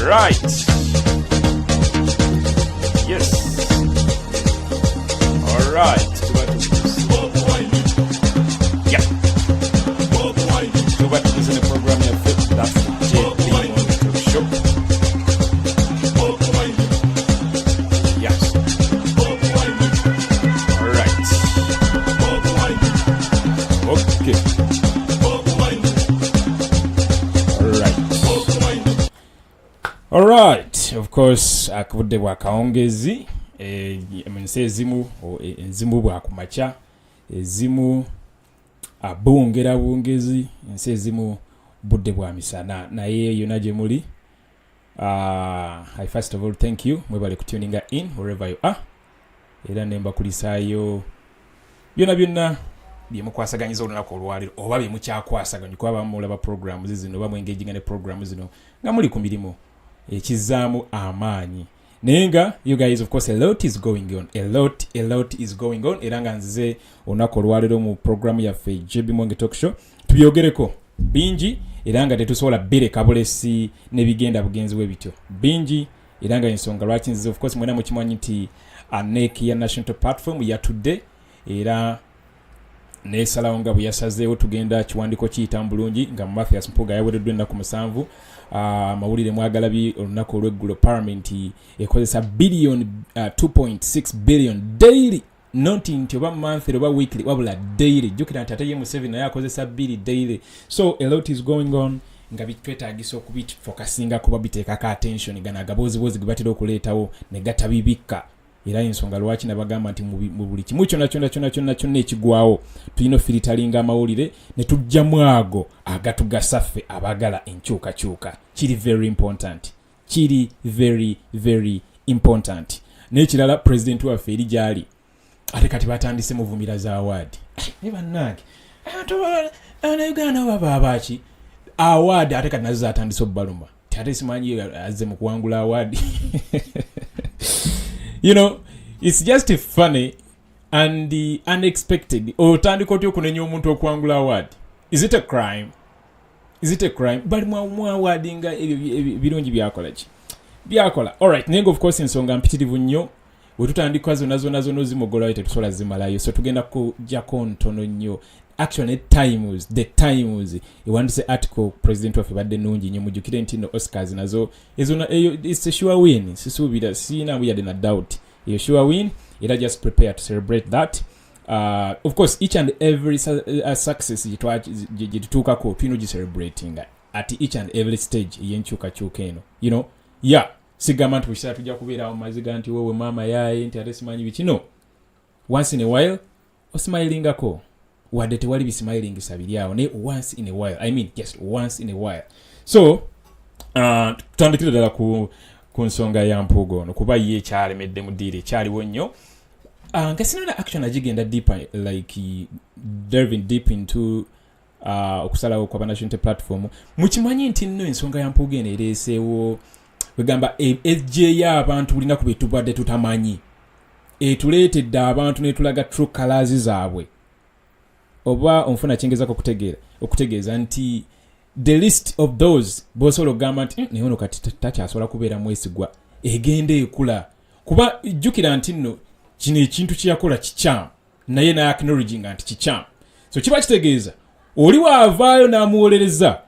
Right. Yes. All right. Yeah. Go back to listen to the program. That's the JBMuwonge show. Yes. All right. Okay. All right. Of course, akudde bwakawongezi eminsi ezimu bwakumaca ezimu abongera bwongezi ensi ezimu budde bwa misana naye yonna gye muli. I first of all thank you mwebale kutuninga in wherever you are era nemba kulisaayo byonna byemukwasaganyiza olunaku olwaliro oba byemukyakwasaganya kuba bamulaba programs zino oba mwengeginga ne programs zino nga muli ku mirimu ekizaamu amaanyi naye nga you guys of course a lot is going on a lot is going on era nga nzize olunaku olwaliro mu programu yaffe JBMuwonge talk show tubyogereko bingi era nga tetusobola bireka bulesi nebigenda bugenzi bwebityo bingi era nga ensonga lwaki nzize of course mwena mukimanyi nti NEC ya national platform ya today era nesalawo nga bwe yasazeewo tugenda kiwandiko kiyita bulungi nga Mathias Mpuuga yawereddwa ennaku 7 mawulire mwagalabi olunaku olweggulo Parliament ekozesa billion 2.6 billion daily not nti oba monthly oba weekly wabula daily jukira nti ate ye Museveni naye akozesa billion daily so a lot is going on nga bitwetaagisa okubifocusing kuba biteekako attention gana agaboozibozi ge batera okuleetawo ne gatabibikka era ensonga lwaki nabagamba nti mu buli kimu kyonna ekigwawo tulina filteringa amawulire ne tujjamu ago agatugasaffe abagala enkyukakyuka kiri very important n'ekirala president waffe eri gyali ate kati batandise muvumira za award ne bannange Uganda baba abaki award ate kati nazo zatandise obbaluma ate simanyi azze mu kuwangula award you know, it's just funny and unexpected. Otandika otyo kunenya omuntu okwangula award. Is it a crime? But mwa awardinga birungi byakola ki? Byakola. All right, nengo of course ensonga mpitirivu nnyo. Wetutandika zona zimogola tetusola zimalayo. So tugenda kujjako ntono nnyo. Actually the times iwandise article president of badde nungi nyo mujukire ntino Oscars nazo ezona it's a sure win sisubira sina we had a doubt a sure win it just prepare to celebrate that of course each and every success jituka ko twino celebrating at each and every stage yenchuka eno you know yeah sigama tubishira tujja kubeera amaziga nti wewe mama yaye nti atesimanyi bikino once in a while osmilinga ko wadde tewali bismiling sabiriawo ne once in a while I mean just once in a while so tutandikira ddala ku nsonga ya Mpuuga ono kuba ye kyalemedde mu ddiiro ekyaliwo nnyo nga sinona action agigenda deep like delving deep into okusalawo kwa national platform mukimanyi nti nno ensonga ya Mpuuga eno ereeseewo wegamba ejje y'abantu bulina ku betubadde tutamanyi etuleetedde abantu netulaga true colors zaabwe oba onfuna kyengezako okutegeeza nti the list of those bosobola okugamba nti naye ono kati takyasobola kubeera mwesigwa egenda ekula kuba jjukira nti nno kino ekintu kyeyakola kikyamu naye n'acknowledging nti kikyamu so kiba kitegeeza oli waavaayo n'amuwolereza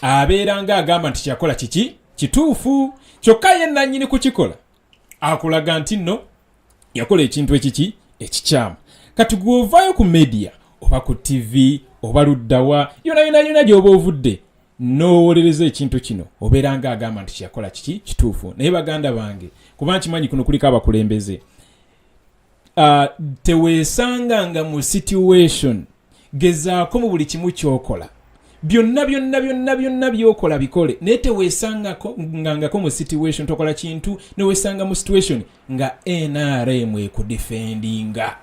abeera nga agamba nti kyakola kiki kituufu kyokka ye nannyini kukikola akulaga nti nno yakola ekintu ekikyamu kati gw'ovaayo ku media oba ku TV oba luddawa yona gy'oba ovudde n'owolereza ekintu kino obeera nga agamba nti kyakola kiki kituufu naye baganda bange kuba nkimanyi kuno kuliko abakulembeze teweesanganga mu situation gezaako mu buli kimu kyokola byonna byokola bikole naye teweesangako mu situation tokola kintu neweesanga mu situation nga NRM ekudefendinga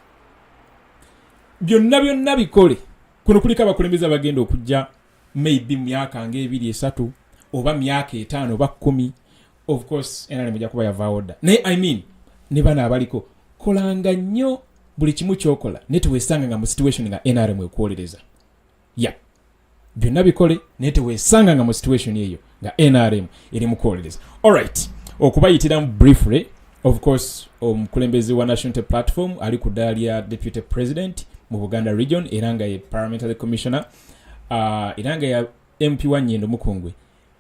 byonna bikole kuno kuliko abakulembeza bagenda okujja maybe myaka nga 2-3 oba myaka 5 oba 10 of course NRM ejja kuba yava order naye I mean ne bana abaliko kolanga nnyo buli kimu kyokola ne teweesanga nga mu situation nga NRM ekwolereza yeah byonna bikole naye teweesanga nga mu situation eyo nga NRM eri mu kwolereza. Alright, okubayitiramu briefly, of course omukulembeze wa National Unity Platform ali ku ddaala lya Deputy President mu Buganda Region era nga ye Parliamentary Commissioner, era nga ya MP wa Nyendo Mukungwe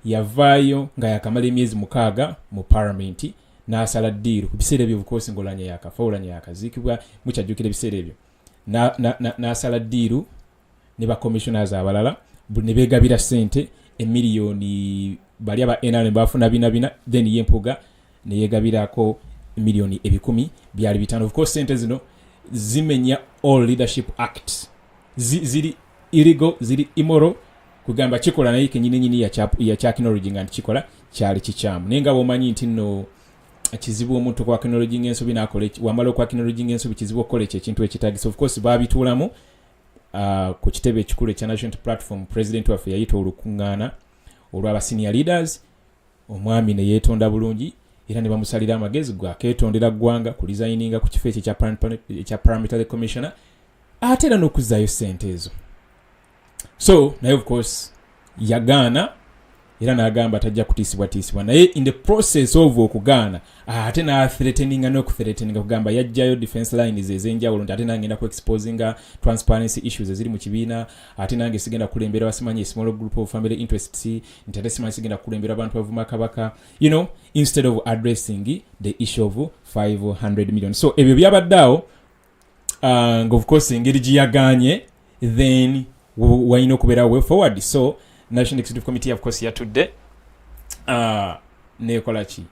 yavaayo nga yakamala emyezi 6 mu Parliament n'asala ddiiru ku biseera ebyo, of course ng'olanya yakafa olanya yakaziikibwa, mukyajjukira ebiseera ebyo, n'asala ddiiru ne ba commissioners abalala ne beegabira ssente emiliyoni bali aba NRM bafuna bina, then ye Mpuuga ne yeegabirako miliyoni 10 byali bitano. Of course ssente zino zimenya All Leadership Act, ziri illegal, ziri immoral, kugamba kikola naye kenyini ya technology nga kikola kyali kikyamu. Naye nga bw'omanyi nti nno kizibu omuntu kwa technology ng'ensobi n'akola wamala kwa technology ng'ensobi kizibu okukola ekintu ekitagisa. Of course baabituulamu ku kitebe ekikulu ekya National Platform. President waffe yayita olukuŋŋaana olw'aba senior leaders, omwami ne yeetonda bulungi era ne bamusalira amagezi gwakeetondera ggwanga ku resigninga ku kifo ekyo ekya Parliamentary Commissioner ate era n'okuzzaayo ssente ezo. So naye of course yagaana era n'agamba tajja kutiisibwa, naye in the process of okugaana ate n'athreateninga n'okuthreateninga kugamba yajjayo defense lines ez'enjawulo nti ate nangenda ku exposinga transparency issues eziri mu kibiina, ate nange sigenda kulembera basimanyi small group of family interests, nti ate simanyi sigenda kulembera abantu bavuma kabaka, you know, instead of addressing the issue of 500 million. So ebyo byabaddeawo, of course engeri giyaganye, then wayina okubeera way forward. So National Executive Committee of course yatudde nekola ki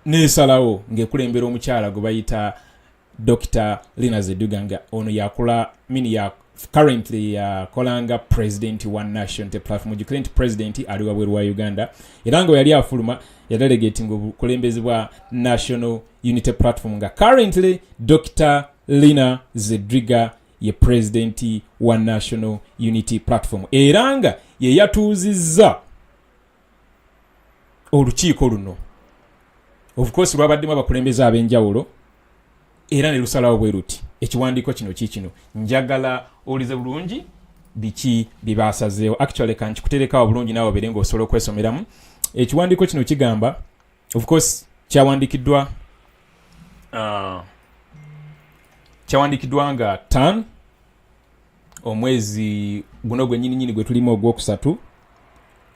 nesalawo ng'ekulembera omukyala gwe bayita Dr. Lina Zeduga nga ono yakola ya currently yakolanga president wa National Unity Platform. The current president ali wabweru wa Uganda era nga yali afuluma yadelegating obukulembezi bwa National Unity Platform nga currently Dr. Lina Zeduga ye president wa National Unity Platform era nga ye yatuuzizza olukiiko luno. Of course lwabaddemu abakulembeze ab'enjawulo era ne lusalawo bwe ruti ekiwandiiko kino kikino njagala olize bulungi biki bibaasazeewo. Actually kankikuterekawo bulungi naawe obeere ng'osobola okwesomeramu. Ekiwandiiko kino kigamba, of course kyawandikiddwa nga 5 omwezi guno gwe nyini gwe tulimu ogwokusatu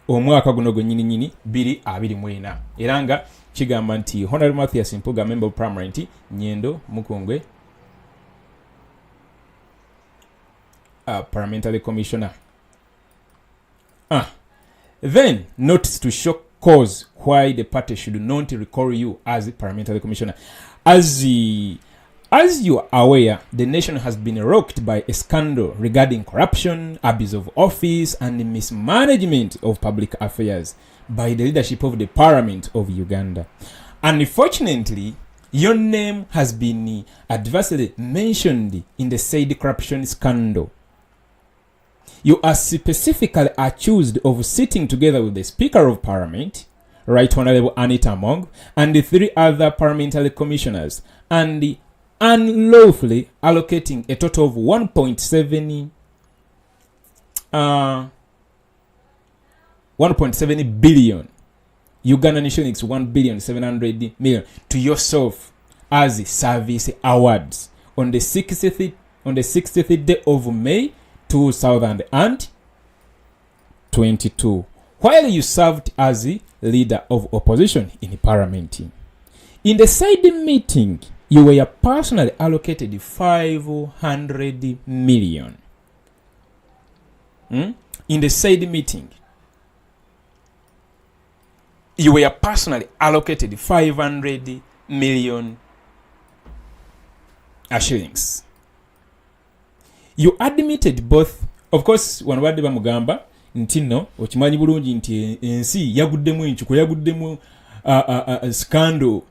omwaka guno gwe nyini 2024 era nga kigamba nti Honorable Mathias Mpuuga, member of Parliament, Nyendo Mukungwe, Parliamentary Commissioner. Then notice to show cause why the party should not recall you as a Parliamentary Commissioner. As you are aware, the nation has been rocked by a scandal regarding corruption, abuse of office, and mismanagement of public affairs by the leadership of the Parliament of Uganda. Unfortunately, your name has been adversely mentioned in the said corruption scandal. You are specifically accused of sitting together with the Speaker of Parliament, Right Honorable Anita Among, and the 3 other parliamentary commissioners, and unlawfully allocating a total of 1.7 billion Ugandan shillings, 1,700 million to yourself as service awards on the 60th day of May 2022, while you served as the leader of opposition in Parliament. In the said meeting, you were personally allocated 500 million. In the said meeting, you were personally allocated 500 million shillings. You admitted both, of course, when wadde bamugamba nti no okimanyi bulungi nti ensi yaguddemu enchuko yaguddemu scandal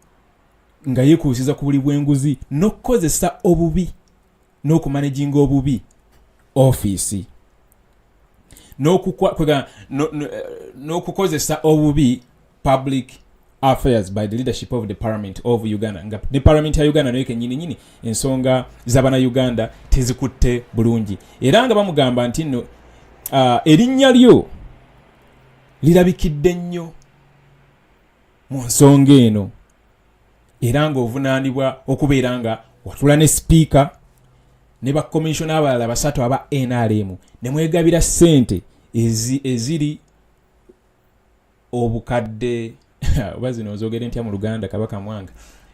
nga yekuusiza ku buli bwenguzi n'okukozesa obubi n'okumanaginga obubi office n'okukozesa obubi public affairs by the leadership of the Parliament of Uganda. Nga ne Parliament ya Uganda nayo kenyini ensonga z'abana Uganda tezikutte bulungi. Era nga bamugamba nti no erinnya lyo lirabikidde nnyo mu nsonga eno era ng'ovunaanibwa okubeera nga watula ne sipiika ne bakomishona abalala basatu aba NRM ne mwegabira ssente eziri obukadde oba zino ozogere ntya mu Luganda kabaka mwanga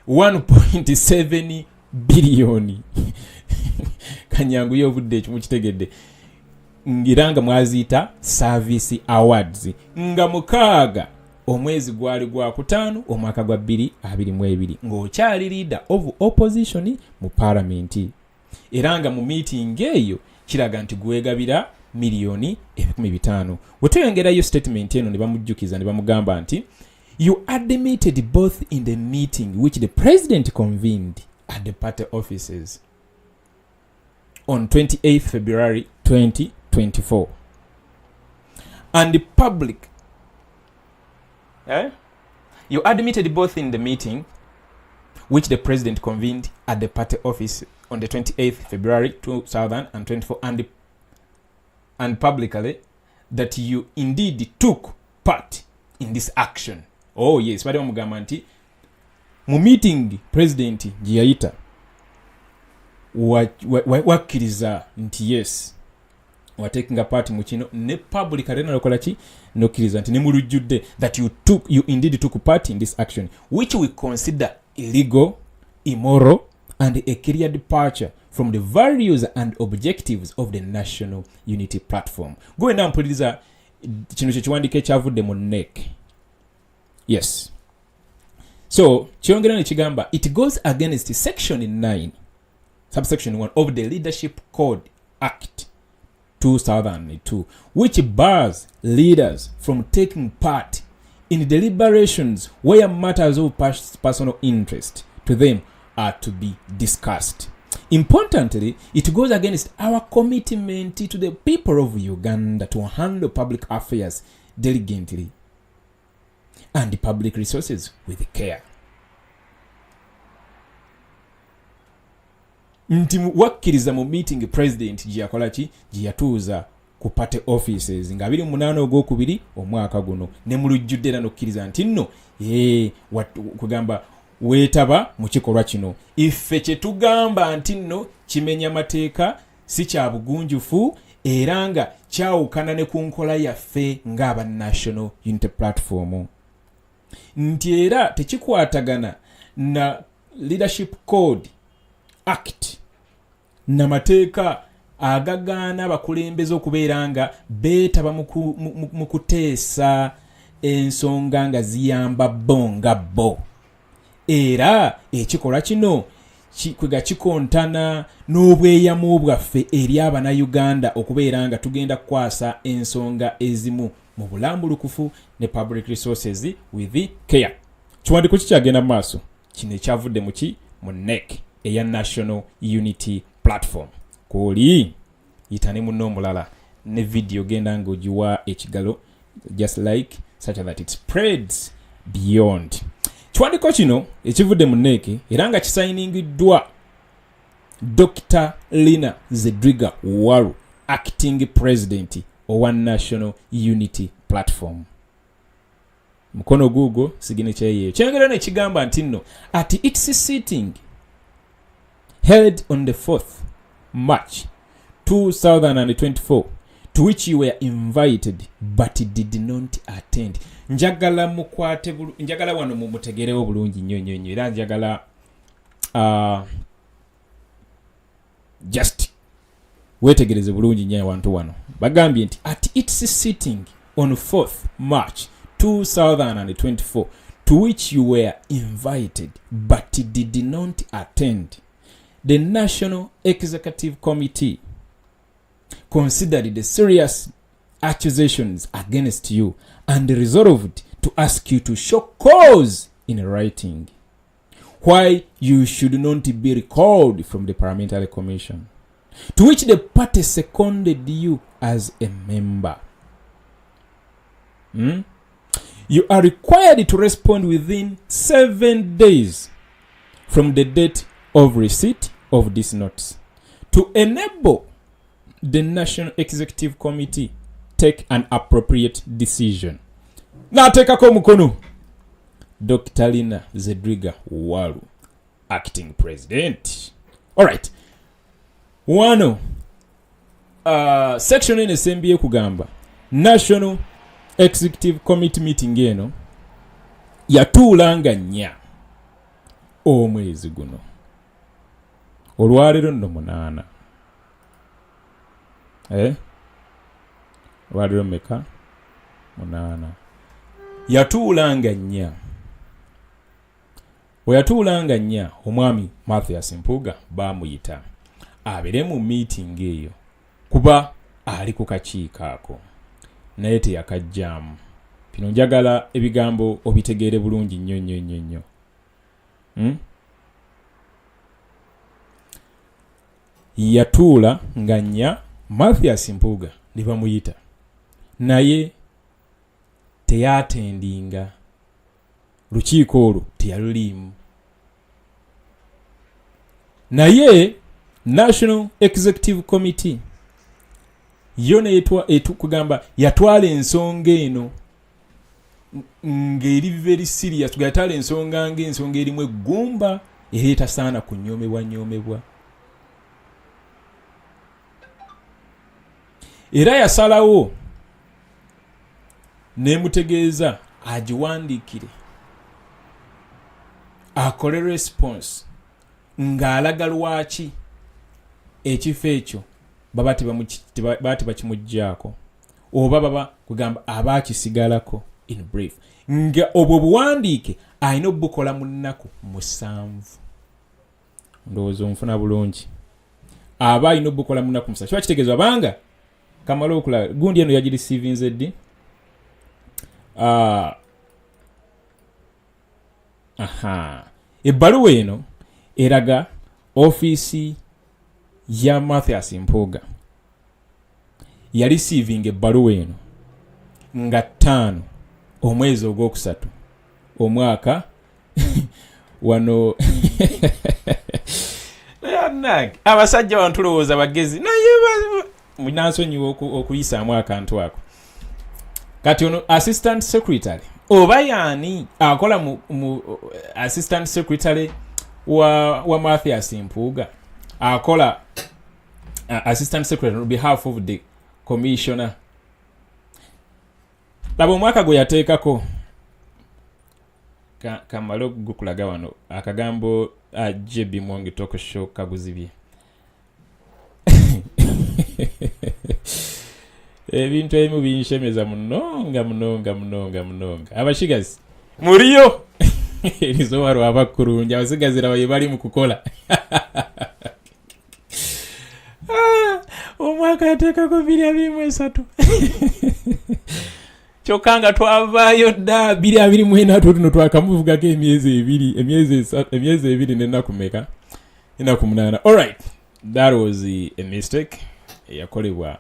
1.7 biliyoni kanyangu y'obudde ekyo mukitegedde ngira nga mwaziyita service awards nga mukaaga omwezi gwali gwa kutaano omwaka gwa 2022 ng'okyali leader of opposition mu parliament era nga mu meeting eyo kiraga nti gwegabira miliyoni 500. Wetuyongerayo statement eno ne bamujjukiza ne bamugamba nti you admitted both in the meeting which the president convened at the party offices on 28th February 2024 and the public you admitted both in the meeting which the president convened at the party office on the 28th February 2024 and publicly that you indeed took part in this action. Oh yes, bali bamugamba nti mu meeting president giyayita wakkiriza nti yes taking a part mu kino ne public arena lokola ki nokkiriza nti ne mulujjudde that you indeed took part in this action which we consider illegal, immoral and a clear departure from the values and objectives of the National Unity Platform. Go and mpuliriza kino kyekiwandiiko ekyavudde mu NEC. Yes. So, kyongera ne kigamba it goes against section 9 subsection 1 of the Leadership Code Act 2002 which bars leaders from taking part in deliberations where matters of personal interest to them are to be discussed. Importantly, it goes against our commitment to the people of Uganda to handle public affairs diligently and public resources with care. Nti wakkiriza mu meeting president giyakola ki giyatuuza ku party offices nga 28 ogwokubiri omwaka guno ne mulujjudde era nokkiriza nti nno kugamba weetaba mu kikolwa kino iffe kye tugamba nti nno kimenya mateeka si kya bugunjufu era nga kyawukana ne ku nkola yaffe ng'aba National Unity Platform nti era tekikwatagana na Leadership Code Act na mateeka agagaana abakulembeze okubeera nga beetaba mu kuteesa ensonga nga ziyamba bo era ekikolwa kino kwega kikontana n'obweyamu bwaffe eri Abanayuganda okubeera nga tugenda kukwasa ensonga ezimu mu bulambulukufu ne public resources with care. Kiwandiiko kikyagenda mu maaso kino ekyavudde mu NEC eya National Unity Platform. Koli yitane munno omulala ne video genda ng'ogiwa ekigalo just like such that it spreads beyond. Kiwandiiko kino ekivudde mu NEC era nga kisayiningiddwa Dr. Lina Zedriga Waru, acting president owa National Unity Platform. Mukono gugo sigine kyeyeyo kyengera ne kigamba nti nno at its sitting held on the 4th March 2024 to which you were invited but did not attend. Njagala wano mumutegerewo bulungi nnyo era njagala just wetegereze bulungi nnyo abantu wano bagambye nti at its sitting on 4th March 2024 to which you were invited but did not attend, the National Executive Committee considered the serious accusations against you and resolved to ask you to show cause in writing why you should not be recalled from the Parliamentary Commission, to which the party seconded you as a member. You are required to respond within 7 days from the date of receipt of these notes to enable the National Executive Committee take an appropriate decision. N'ateekako omukono Dr. Lina Zedriga Walu, acting president. Alright. Wano section ene sembye kugamba National Executive Committee meeting eno yatuulanga nnya omwezi guno olwalero nno 8 olwalero meka 8 yatuulanga nnya oyatuulanga nnya omwami Mathias Mpuuga baamuyita abere mu meeting eyo kuba ali ku kakiiko ako naye teyakajjaamu. Pino njagala ebigambo obitegeere bulungi nnyo. Yatuula nga nnya Mathias Mpuuga ne bamuyita naye teyatendinga lukiiko olwo teyaluliimu. Naye National Executive Committee yo kugamba yatwala ensonga eno ng'eri very serious, yatwala ensonga ng'ensonga erimu eggumba era etasaana kunyoomebwa. Era yasalawo nemutegeeza agiwandiikire akole response ng'alaga lwaki ekifo ekyo baba tebakimuggyako oba baba kugamba abaakisigalako. In brief, nga obwo buwandiike alina obukola mu nnaku 7. Ndowooza omufuna bulungi. Aba alina obukola mu nnaku 7. Kiba kitegeezwa banga kamala okulaba gundi eno yagirisiivinze ddi. Ebbaluwa eno eraga ofiisi ya Mathias Mpuuga yarisiivinga ebbaluwa eno nga 5 omwezi ogwokusatu omwaka wano abasajja bantulowooza bagezi naye munansonyiwa okuyisaamu akantu ako. Kati ono assistant secretary oba yaani akola mu assistant secretary wa Mathias Mpuuga akola assistant secretary on behalf of the commissioner. Laba omwaka gwe yateekako kamalo gukulaga wano akagambo JBMuwonge talk show kaguzibye ebintu ebimu binshemeza munonga abashigazi muriyo erizowa lwabakurungi abasigazira baye bali mu kukola omwaka yateekako 2023 kyokanga twavaayo dda 2024 tuno twakamuvugako emyezi 2 n'ennaku meka ennaku 8. Alright, that was a mistake yakolebwa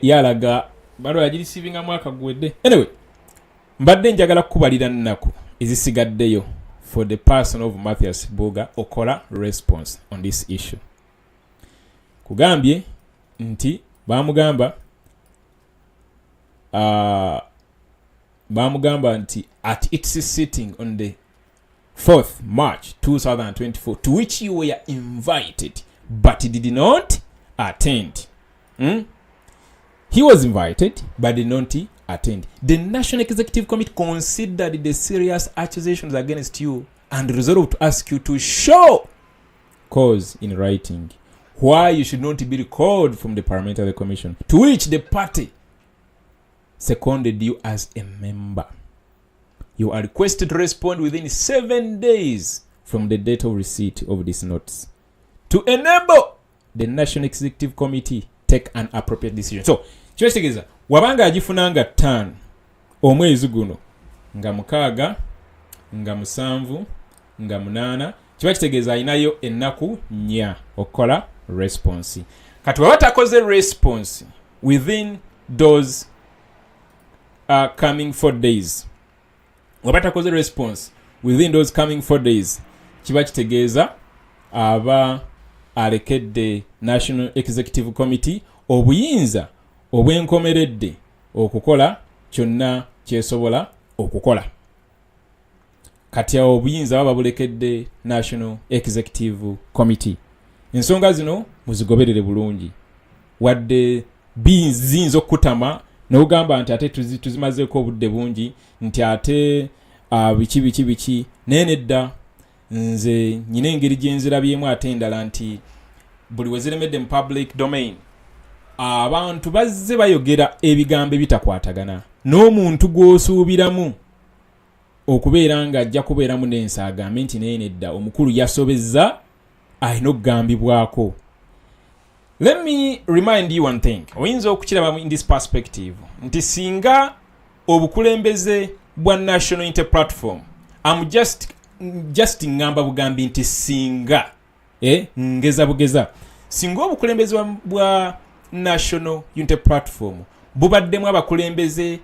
yalaga balo yagirisivinga mwaka gwedde. Anyway, mbadde njagala kukubalira nnaku ezisigaddeyo for the person of Mathias Mpuuga okola response on this issue. Kugambye nti bamugamba nti at its sitting on the 4th March 2024 to which you were invited but did not attend. He was invited but did not attend. The National Executive Committee considered the serious accusations against you and resolved to ask you to show cause in writing why you should not be recalled from the Parliamentary Commission, to which the party seconded you as a member. You are requested to respond within 7 days from the date of receipt of this notice to enable the National Executive Committee take an appropriate decision. So, kitegeeza wabanga agifunanga 5 omwezi guno nga 6 nga 7 nga 8 kiba kitegeeza ayinayo ennaku 4 okola response. Kati wabatakoze response within those coming 4 days, wabatakoze response within those coming 4 days, kiba kitegeeza aba alekedde National Executive Committee obuyinza obwenkomeredde okukola kyonna kyesobola okukola. Kati awo obuyinza baba bulekedde National Executive Committee. Ensonga zino muzigoberere bulungi. Wadde ziyinza okutama n'ogamba nti ate tuzimazeeko obudde bungi nti ate biki naye nedda nze nyina engeri gye nzirabyemu ate endala nti buli we ziremedde mu public domain abantu bazze bayogera ebigambo ebitakwatagana n'omuntu gw'osuubiramu okubeera nga ajja kubeeramu n'ensi agambe nti naye nedda omukulu yasobezza alina okugambibwako. Let me remind you one thing. Oyinza okukiraba in this perspective nti singa obukulembeze bwa National Unity Platform I'm just ngamba bugambi nti singa ngeza bugeza singa obukulembeze bwa National Unity Platform bubaddemu abakulembeze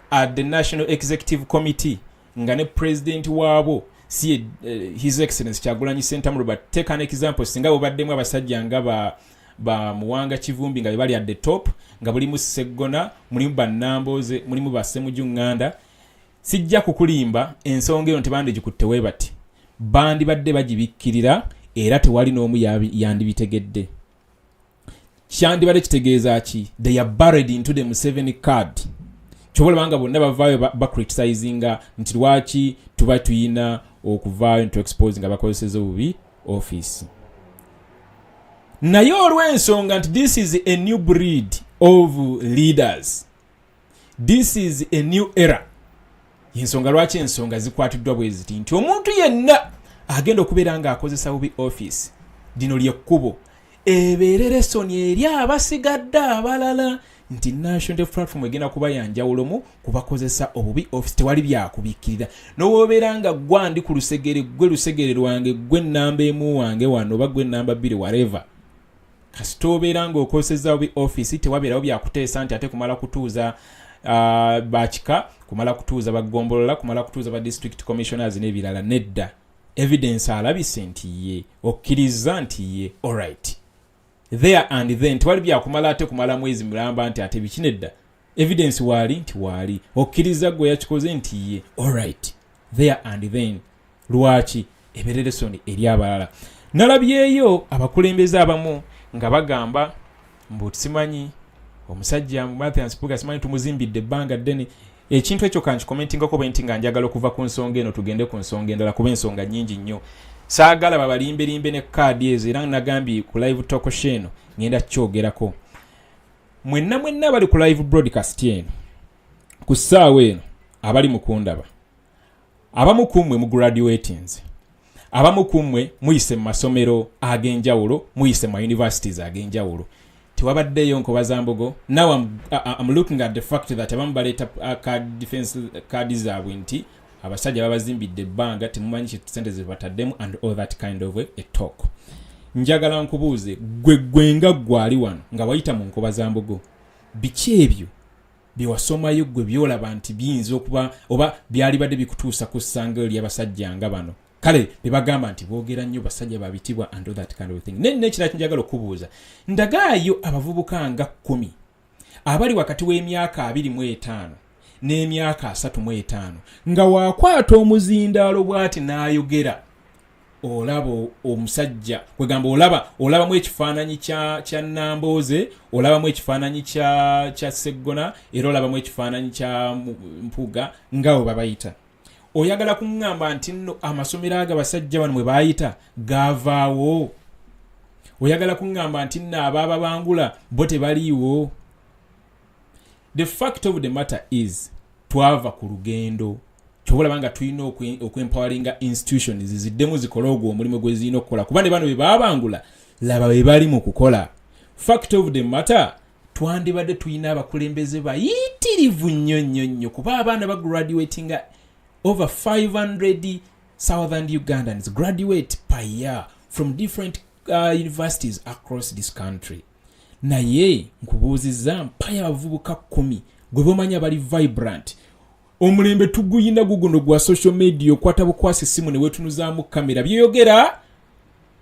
at the National Executive Committee nga ne president waabo si His Excellency Kyagulanyi Ssentamu Robert. Take an example, singa bubaddemu abasajja nga ba Muwanga Kivumbi nga bali at the top, nga mulimu Sseggona, mulimu Bannamboze, mulimu Bassemujju Nganda, sijja kukulimba ensonga eyo tebandi gikutte bati bandi badde bagibikkirira era tewali n'omu yandibitegedde. Kyandibadde kitegeeza ki? They are buried into the Museveni card. Kyobola banga bonna bavaayo bacriticinga nti lwaki tuba tuyina okuvaayo nti exposing abakozeseza obubi office. Naye olw'ensonga nti this is a new breed of leaders, this is a new era, yensonga lwaki ensonga zikwatiddwa bwe ziti nti omuntu yenna agenda okubeera nga akozesa bubi office dino lyekkubo ebeere lesoni eri abasigadde abalala nti National Platform egenda kuba yanjawulomu kubakozesa obubi office tewali byakubikkirira. N'owobeera nga gwandi ku lusegere gwe lusegere lwange gwe nnamba emu wange wano oba gwe nnamba bbiri whatever, kasita obeera nga okozesa obubi office tewabeerawo byakuteesa nti ate kumala kutuuza bakika, kumala kutuuza bagombolola, kumala kutuuza ba district commissioners n'ebirala. Nedda, evidence alabise nti ye okkiriza nti ye alright there and then tewali byakumala ate kumala mwezi mulamba nti ate bikinedda, evidence wali nti wali okkiriza gwe yakikoze nti ye alright there and then. Lwaki? ebereresoni eri abalala. Nalabyeyo abakulembeze abamu nga bagamba mbu simanyi omusajja Mathias Mpuuga simanyi tumuzimbidde ebbanga ddene. Ekintu ekyo kankikomentingako bwenti nga njagala okuva ku nsonga eno tugende ku nsonga endala kuba ensonga nnyingi nnyo. Saagala babalimbe ne kaadi ezo era nagambye ku live talk show eno ngenda kyogerako. Mwenna bali ku live broadcast eno ku ssaawa eno abali mukundaba, abamu kummwe mu graduations, abamu kummwe muyise mu masomero ag'enjawulo, muyise mu universities ag'enjawulo, tewabaddeyo nkobazambogo. Now I'm looking at the fact that abamu baleeta card defense card zaabwe nti abasajja babazimbidde ebbanga temumanyi sente ze bataddemu and all that kind of a talk. Njagala nkubuuze gwe nga gwali wano nga wayita mu nkobazambogo, biki ebyo byewasomayo gwe byolaba nti biyinza okuba oba byali badde bikutuusa ku ssanga ly'abasajja nga bano? Kale bebagamba nti boogera nnyo basajja babitibwa and all that kind of thing. Nekirala njagala okubuuza, ndagaayo abavubuka nga 10 abali wakati w'emyaka 25 n'emyaka 35 nga wakwata omuzindaalo bw'ati n'ayogera, olaba omusajja kwegamba olaba mu ekifaananyi kya Nambooze, olaba mu ekifaananyi kya Sseggona, era olaba mu ekifaananyi kya Mpuuga nga we babayita. Oyagala kuŋŋamba nti nno amasomero ag'abasajja bano mwe baayita gaavaawo? Oyagala kuŋŋamba nti nno abaababangula bo tebaliiwo? The fact of the matter is twava ku lugendo. Kyobola banga tulina okwempoweringa institutions ziddemu zikola ogwo omulimu gwe zirina okukola, kuba ne bano be baabangula laba be bali mu kukola. Fact of the matter, twandibadde tulina abakulembeze bayitirivu nnyo kuba abaana bagraduatinga over 500 Southern Ugandans graduate per year from different universities across this country. Naye nkubuuzizza mpaya abavubuka 10 gwe bomanya bali vibrant. Omulembe tuguyina guguno gwa social media okwata bukwasi simu ne wetunuzaamu kamera byeyogera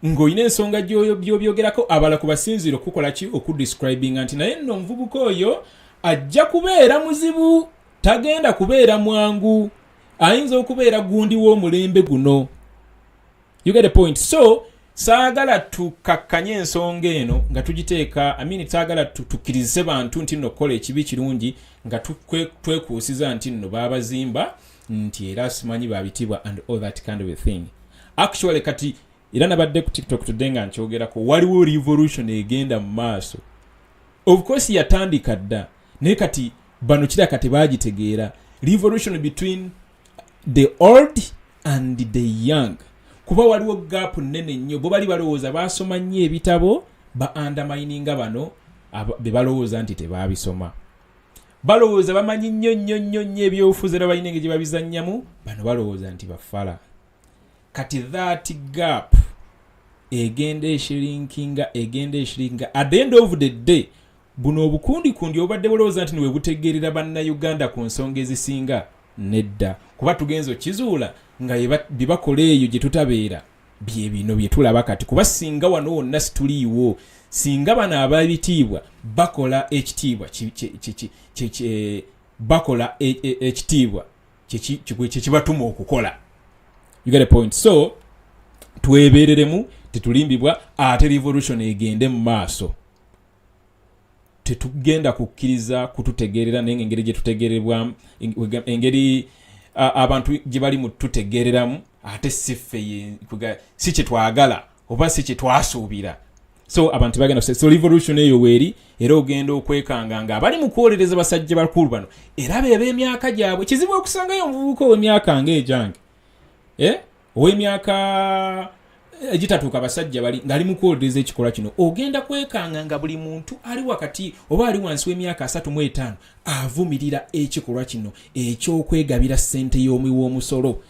ng'olina ensonga gy'obyogerako abala ku basinziiro kukola ki okudescribinga nti naye nno omuvubuka oyo ajja kubeera muzibu, tagenda kubeera mwangu, ayinza okubeera gundi w'omulembe guno. You get the point? So saagala tukakkanye ensonga eno nga tugiteeka saagala tukkirize bantu nti nno kukola ekibi kirungi nga twekuusiza nti nno baabazimba nti era simanyi babitibwa and all that kind of a thing. Actually kati era nabadde ku TikTok today nga nkyogerako, waliwo revolution egenda mu maaso. Of course yatandika dda naye kati bano kiraka tebagitegeera. Revolution between the old and the young. Kuba waliwo gap nene nnyo. Bo bali balowooza basoma nnyo ebitabo ba undermininga bano be balowooza nti tebabisoma. Balowooza bamanyi nnyo ebyobufuzi era balina engeri gye babizannyamu, bano balowooza nti bafala. Kati that gap egenda eshirinkinga at the end of the day buno obukundi obadde bulowooza nti niwe butegeerera bannayuganda ku nsonga ezisinga nedda, kuba tugenzo kizuula nga bibakola eyo gye tutabeera bye bino bye tulaba kati, kuba singa wano wonna situliiwo, singa bano ababitiibwa bakola ekitiibwa bakola ekitiibwa kyekibatuma okukola. You get a point? So twebereremu, tetulimbibwa, ate revolution egende mu maaso. Tetugenda kukkiriza kututegerera naye engeri gye tutegerebwamu, engeri abantu gye bali mu tutegereramu ate siffe si kye twagala oba si kye twasuubira. So abantu bagenda so revolution eyo weeri, era ogenda okwekanga nga abali mu kwolereza basajja bakulu bano era bebe emyaka gyabwe. Kizibu okusangayo omuvubuka ow'emyaka ng'ejange ow'emyaka egitatuuka abasajja bali ngali mu kwolereza ekikolwa kino, ogenda kwekanga nga buli muntu ali wakati oba ali wansi w'emyaka 35 avumirira ekikolwa kino ekyokwegabira ssente y'omuwi w'omusolo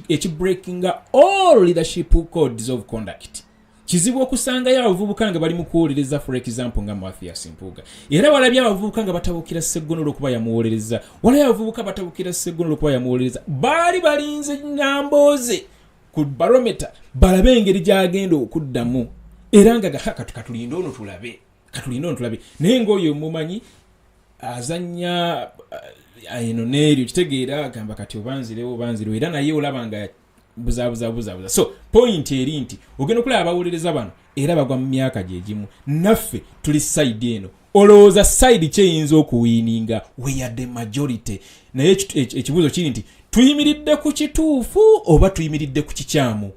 ekibreakinga all leadership codes of conduct. Kizibu okusangayo abavubuka nga bali mu kwolereza, for example nga Mathias Mpuuga, era walabye abavubuka nga batabukira Sseggonnolo okuba yamuwolereza, walabye abavubuka batabukira Sseggonnolo okuba yamuwolereza, baali balinze Nambooze ku barometer balabe engeri gyagenda okuddamu, era nga katulinde ono tulabe, naye ng'oyo mumanyi azanya eno neeryo kitegeera agamba kati obanzirewo era naye olaba nga buzabuza. So point eri nti ogenda okulaba abawolereza bano era bagwa mu myaka gyegimu, naffe tuli side eno, olowooza side kyeyinza okuwiininga, we are the majority. Naye ekibuuzo kiri nti tuyimiridde ku kituufu oba tuyimiridde ku kikyamu?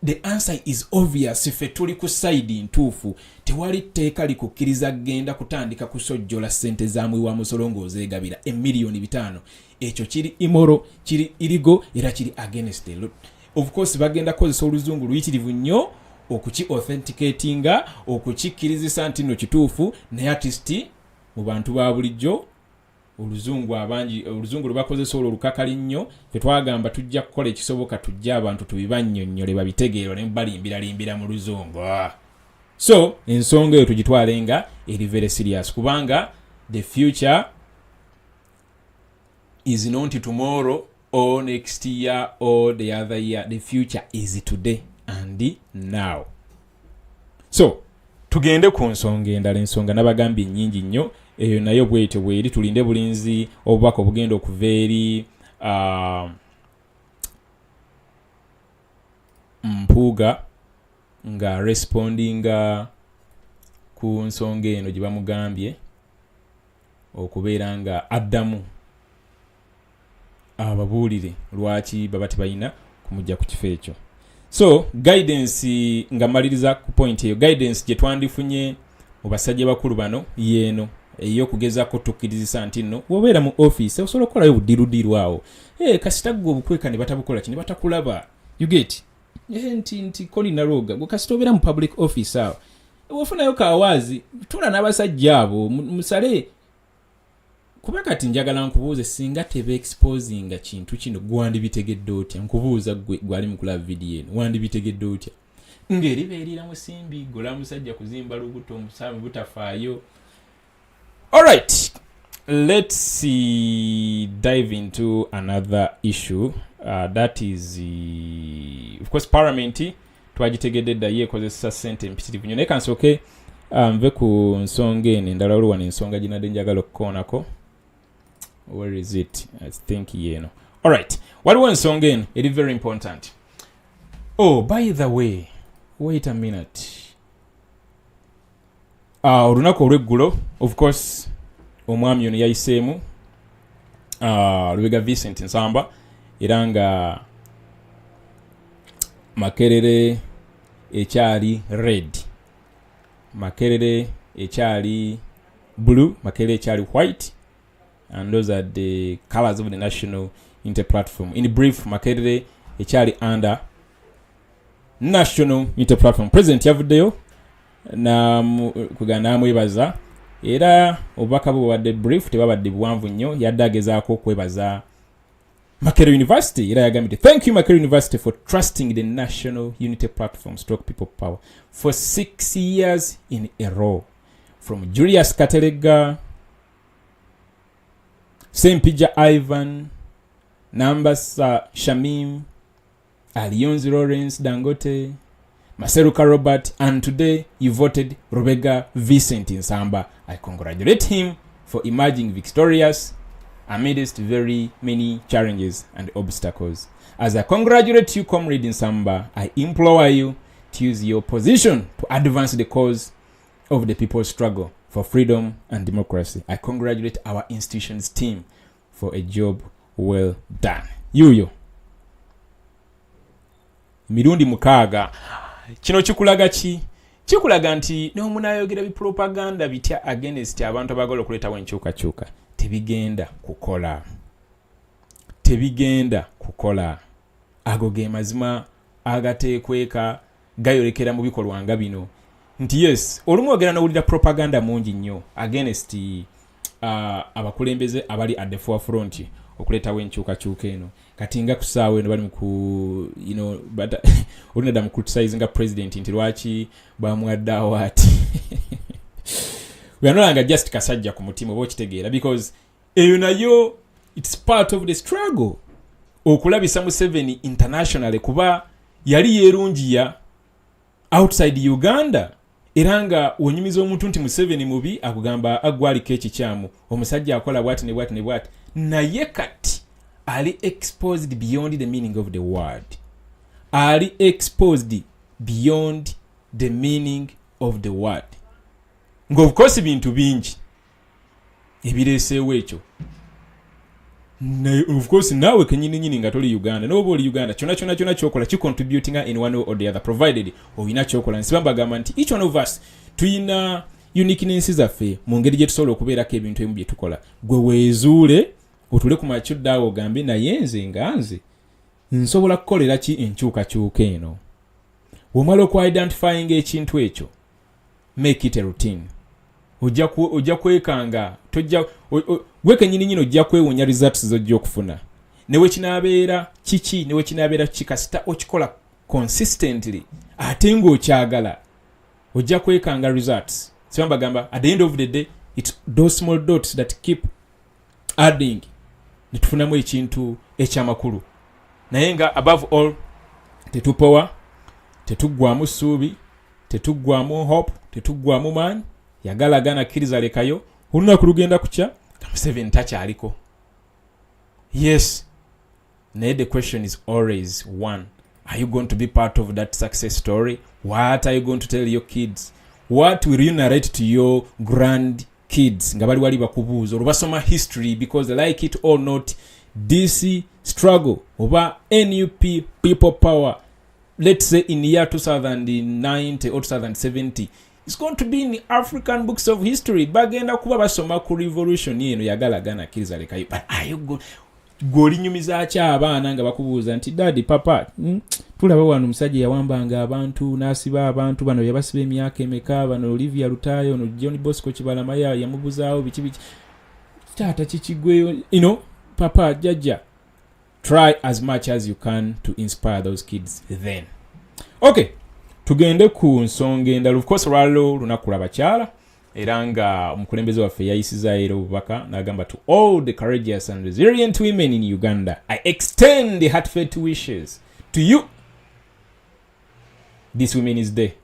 The answer is obvious. Ffe tuli ku side ntuufu. Tewali tteeka likukkiriza genda kutandika kusojjola ssente za muwi wa musolo ng'ozeegabira $5,000,000. Ekyo kiri immoral, kiri illegal, era kiri against the law. Of course bagenda kozesa oluzungu luyitirivu nnyo okuki authenticatinga, okukikkirizisa nti nno kituufu, naye artist mu bantu ba bulijjo oluzungu lubakozesa olwo lukakali nnyo. Ffe twagamba tujja kukola ekisoboka tujja abantu tubibannyonnyole babitegeero ne balimbira mu luzungu. So ensonga eyo tugitwalenga eri very serious, kubanga the future is not tomorrow or next year or the other year. The future is today and now. So tugende ku nsonga endala, ensonga nabagambye nnyingi nnyo, eyo nayo bwetyo bweri. Tulinde bulinzi obubaka obugenda okuva eri Mpuuga nga respondinga ku nsonga eno gye bamugambye okubeera nga addamu ababuulire lwaki baba tebalina kumujja ku kifo ekyo. So guidance nga maliriza ku point eyo, guidance gye twandifunye mu basajja bakulu bano yeeno ey'okugezako tukkirizisa nti nno wobeera mu office osobola okukolayo buddirudiru awo, kasita gwe obukweka ne batabukola kino batakulaba, you get nti kolina roga gwe kasita obeera mu public office awo ofunayo kawaazi tula n'abasajja abo musale. Kuba kati njagala nkubuuze, singa tebe exposinga kintu kino gwandibitegedde otya? Nkubuuza gwe gwali mu kulaba video eno, wandibitegedde otya? Ngeri beerira musimbi gola musajja kuzimba lubuto omusamu butafaayo. Alright, let's dive into another issue. That is of course Parliamentary twagitegedde dda ye ekozesa ssente mpitirivu nnyo naye kansooke nve ku nsonga eno endala waliwo wano ensonga ginadde njagala okukoonako. Where is it? I think yeeno. Alright, waliwo ensonga eno eri very important. Oh, by the way, wait a minute. Olunaku olw'eggulo, of course, omwami ono yayiseemu Lubega Vincent Nsamba era nga Makerere ekyali red, Makerere ekyali blue, Makerere ekyali white, and those are the colors of the national interplatform. In brief, Makerere ekyali under national interplatform. President yavuddeyo na kugana amwebaza era obubaka bwe wadde brief tebabadde buwanvu nnyo, yadde agezaako okwebaza Makerere University era yagambye thank you Makerere University for trusting the national unity platform stroke people power for 6 years in a row, from Julius Kateregga, Sempija Ivan, Nambasa Shamim, Alionzi Lawrence Dangote, Maseruka Robert, and today you voted Lubega Vincent Nsamba. I congratulate him for emerging victorious amidst very many challenges and obstacles. As I congratulate you, Comrade Nsamba, I implore you to use your position to advance the cause of the people's struggle for freedom and democracy. I congratulate our institutions team for a job well done. Yuyo. Mirundi mukaaga. Kino kikulaga ki? Kikulaga nti n'omunayogera bipropaganda bitya against abantu abagala okuleetawo enkyukakyuka tebigenda kukola. Tebigenda kukola. Ago ge mazima agateekweka gayolekera mu bikolwa nga bino. Nti yes, olumu ogera n'owulira propaganda mungi nnyo against abakulembeze abali at the forefront okuleetawo enkyukakyuka eno. Kati nga kusaawa eno bali ku but olunadda mu criticize nga president nti lwaki bamwadde awati. We are no longer just kasajja ku mutima oba okitegeera, because eyo nayo it's part of the struggle okulabisa Museveni internationally kuba yali yerungiya outside Uganda era nga wonyumiza omuntu nti Museveni mubi akugamba agwaliko ekikyamu omusajja akola bwati ne bwati ne bwati naye kati ali exposed beyond the meaning of the word. Ali exposed beyond the meaning of the word. Ngo of course bintu bingi ebireeseewo ekyo. Of course nawe kenyini nga toli Uganda n'oba oli Uganda kyona kyokola contributing in one or the other provided oyina kyokola. Nsibamba gamba nti each one of us tuyina uniqueness zaffe mu ngeri gye tusobola okubeerako ebintu ebimu bye tukola. Gwe weezuule otule ku makyudde ogambe naye nze nga nze nsobola kukolera ki enkyukakyuka eno. Womala oku-identifying ekintu ekyo, make it a routine. Ojja kwekanga gwe kenyini nyino ojja kwewunya results z'ojja okufuna. Newe kinaabeera kiki, newe kinaabeera kikasita okikola consistently ate ng'okyagala ojja kwekanga results. So mbagamba at the end of the day it's those small dots that keep adding nitufunamu ekintu ekyamakulu. Naye nga above all tetupowa, tetuggwamu ssuubi, tetuggwamu hope, tetuggwamu maanyi. Yagalagana kkiriza lekayo olunaku lugenda kukya Museveni takyaliko. Yes, naye the question is always one, are you going to be part of that success story? What are you going to tell your kids? What will you narrate to your grandkids nga bali wali bakubuuza olubasoma history, because like it or not DC struggle oba NUP people power, let's say in year 2090 or 2070, it's going to be in the African books of history. Bagenda kuba basoma ku revolution yeno yagalagana kkiriza lekayo. But are you golinyumiza kya abaana nga bakubuuza nti daddy papa tulaba wano musajja yawambanga abantu nasiba abantu bano yabasiba emyaka emeka, bano Olivia Lutayo no John Bosco Kibalamaya yamubuzaawo biki tata kikigweyo, papa jajja. Try as much as you can to inspire those kids then. Okay, tugende ku nsonga endala. Of course lwalo lunaku lw'abakyala era nga omukulembeze waffe yayisiza era obubaka n'agamba to all the courageous and resilient women in Uganda, I extend the heartfelt wishes to you this Women's Day.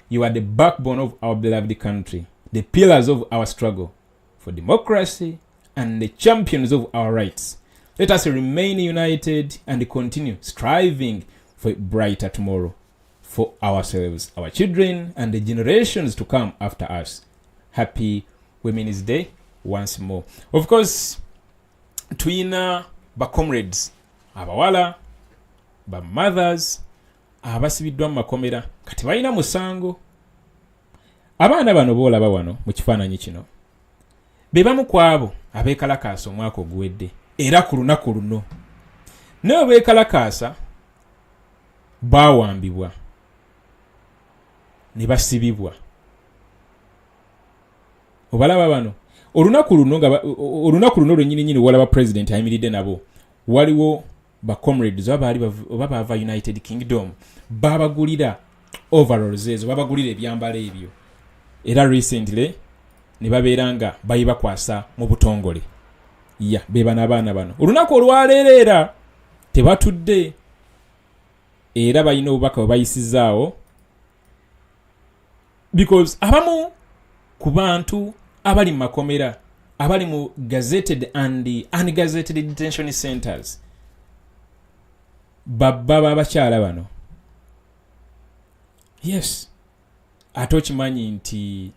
You are the backbone of our beloved country, the pillars of our struggle for democracy, and the champions of our rights. Let us remain united and continue striving for a brighter tomorrow for ourselves, our children, and the generations to come after us. Happy Women's Day once more. Of course, twina ba comrades, abawala, ba mothers, abasibiddwa mu makomera kati balina musango. Abaana bano boolaba wano mu kifaananyi kino be bamu ku abo abeekalakaasa omwaka oguwedde era ku lunaku luno. Naye beekalakaasa baawambibwa ne basibibwa. Obalaba bano olunaku luno lwennyini walaba president ayimiridde nabo waliwo ba comrades oba baava United Kingdom babagulira overalls ezo, babagulira ebyambalo ebyo era recently ne babeera nga bayibakwasa mu butongole. Beba n'abaana bano olunaku olwaleero era tebatudde era balina obubaka bwe bayisizaawo, because abamu ku bantu abali mu makomera, abali mu gazetted and ungazetted detention centers, babba b'abakyala bano. Yes, ate okimanyi nti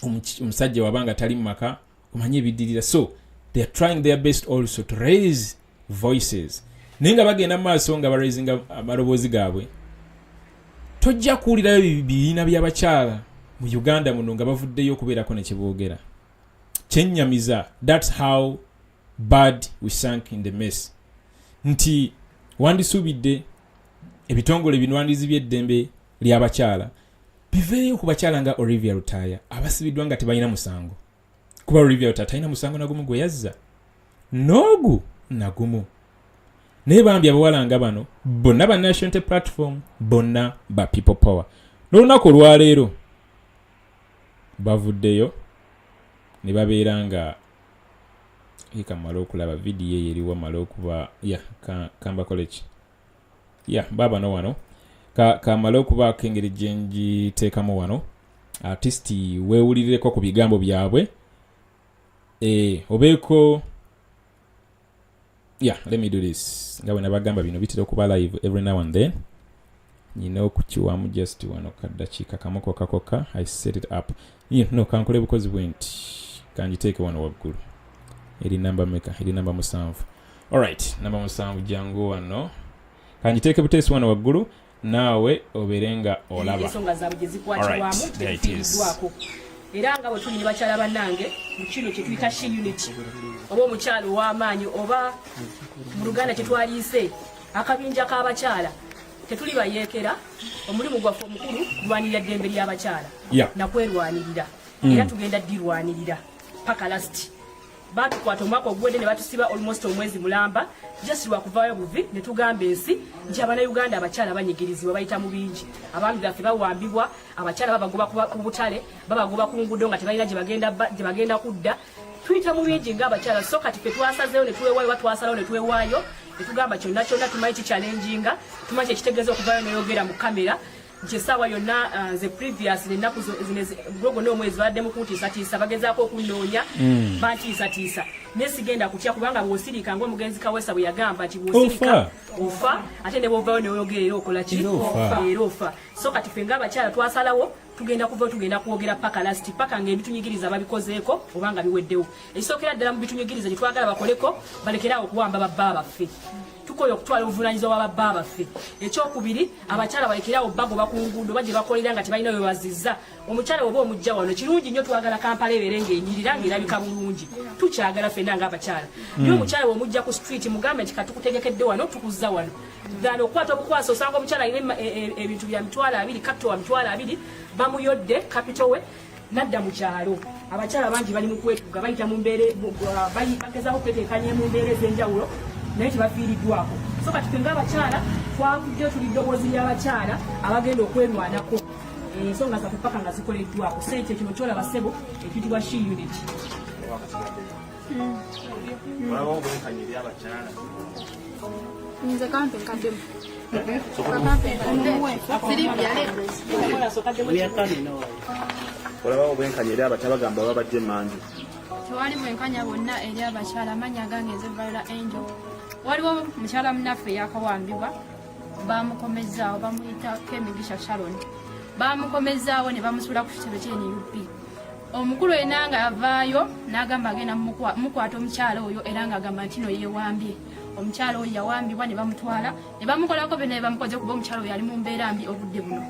omusajja wabanga tali mu maka omanyi ebiddirira, so they are trying their best also to raise voices. Naye nga bagenda mu maaso nga baraisinga amaloboozi gaabwe, tojja kuwulirayo bibiina by'abakyala mu Uganda muno nga bavuddeyo okubeerako ne kiboogera. Kyennyamiza, that's how bad we sank in the mess. Nti wandisuubidde ebitongole bino wandizibye eddembe ly'abakyala biveeyo ku bakyala nga Olivia Rutaya abasibiddwa nga tebalina musango. Kuba Olivia Rutaya talina musango nagumu gwe yazza, n'ogu nagumu. Naye bambi abawala nga bano bonna ba National Platform, bonna ba People Power. N'olunaku olwaleero bavuddeyo ne babeera nga kamala okulaba vidiyo eyo eriwo mala okuba kamba college baba no wano kamala okubaako engeri gye ngiteekamu wano artisti weewulirireko ku bigambo byabwe obeeko let me do this nga bwe nabagamba bino bitera okuba live every now and then. Nyina okukiwamu just wano kaddakiika kamu kokakoka I set it up. Kankole bukozi bwenti kanjiteeke wano waggulu eri namba meka, eri namba 7. Alright, namba 7 jangu wano kanjiteeke buteesi wano waggulu naawe oberenga olaba. Alright, there it is. Era nga bwe tuli ne bakyala bannange mu kino kye tuyita she unity oba omukyalo w'amaanyi oba mu Luganda kye twaliise akabinja k'abakyala, tetuli bayeekera. Omulimu gwaffe omukulu kulwanirira ddembe ly'abakyala nakwerwanirira era tugenda ddirwanirira paka last. Batukwata omwaka ogwedde ne batusiba almost omwezi mulamba just lwakuvaayo buvi ne tugamba ensi nti Abannayuganda abakyala banyigirizibwa bayita mu bingi. Abaami baffe bawambibwa, abakyala babagoba ku butale, babagoba ku nguudo nga tebalina gye bagenda kudda. Tuyita mu bingi ng'abakyala, so kati ffe twasazeewo ne tuweewaayo oba twasalawo ne tuweewaayo ne tugamba kyonna tumanyi kichallenginga, tumanyi ekitegeeza okuvaayo n'oyogera mu kamera nti essaawa yonna nze previous ennaku gwogo n'omwezi badde mu kuntiisatiisa bagezaako okunnoonya bantiisatiisa naye sigenda kutya kubanga bw'osirika ng'omugenzi Kawesa bwe yagamba nti bw'osirika ofa ate ne bw'ovaayo n'oyogera era okola ki era ofa. So kati ffe ng'abakyala twasalawo tugenda kuvayo tugenda kwogera paka last paka ng'ebitunyigiriza babikozeeko oba nga biweddewo. Ekisookera ddala mu bitunyigiriza gye twagala bakoleko balekerawo okuwamba babba baffe. Tukola okutwala obuvunaanyizibwa bwa babba baffe. Ekyokubiri abakyala balekerawo bagoba ku nguudo bagye bakolera nga tebalina we bazizza. Omukyala oba omujja wano kirungi nnyo twagala Kampala ebeere ng'enyirira ng'erabika bulungi. Tukyagala ffenna ng'abakyala. Naye omukyala bw'omujja ku street mugambe nti katukutegekedde wano tukuzza wano. Gano okwata obukwasa osanga omukyala alina ebintu bya 2,000 kapito wa 2,000 bamuyodde kapito we nadda mu kyalo. Abakyala bangi bali mu kwetuga bayita mu mbeere bagezaako kweteekanya mu mbeere ez'enjawulo naye tebafiiriddwako. So kati ffe ng'abakyala twavudde tuli ddoboozi ly'abakyala abagenda okwerwanako ensonga zaffe paka nga zikoleddwako. Sente kino kyolaba ssebo ekiyitibwa she unity. Nze kampe nkademu. Olaba obwenkanya eri abakyala bagamba babadde manju. Tewali bwenkanya bonna eri abakyala amanya gange Viola Angel. Waliwo mukyala munnaffe yakawambibwa bamukomezaawo bamuyita Kemigisha Sharon. Bamukomezaawo ne bamusula ku kitebe ky'NUP. Omukulu ena nga avaayo n'agamba agenda mukwata omukyala oyo era ng'agamba nti no yeewambye. Omukyala oyo yawambibwa ne bamutwala ne bamukolako byonna ne bamukoze kuba omukyala oyo yali mu mbeera mbi obudde buno.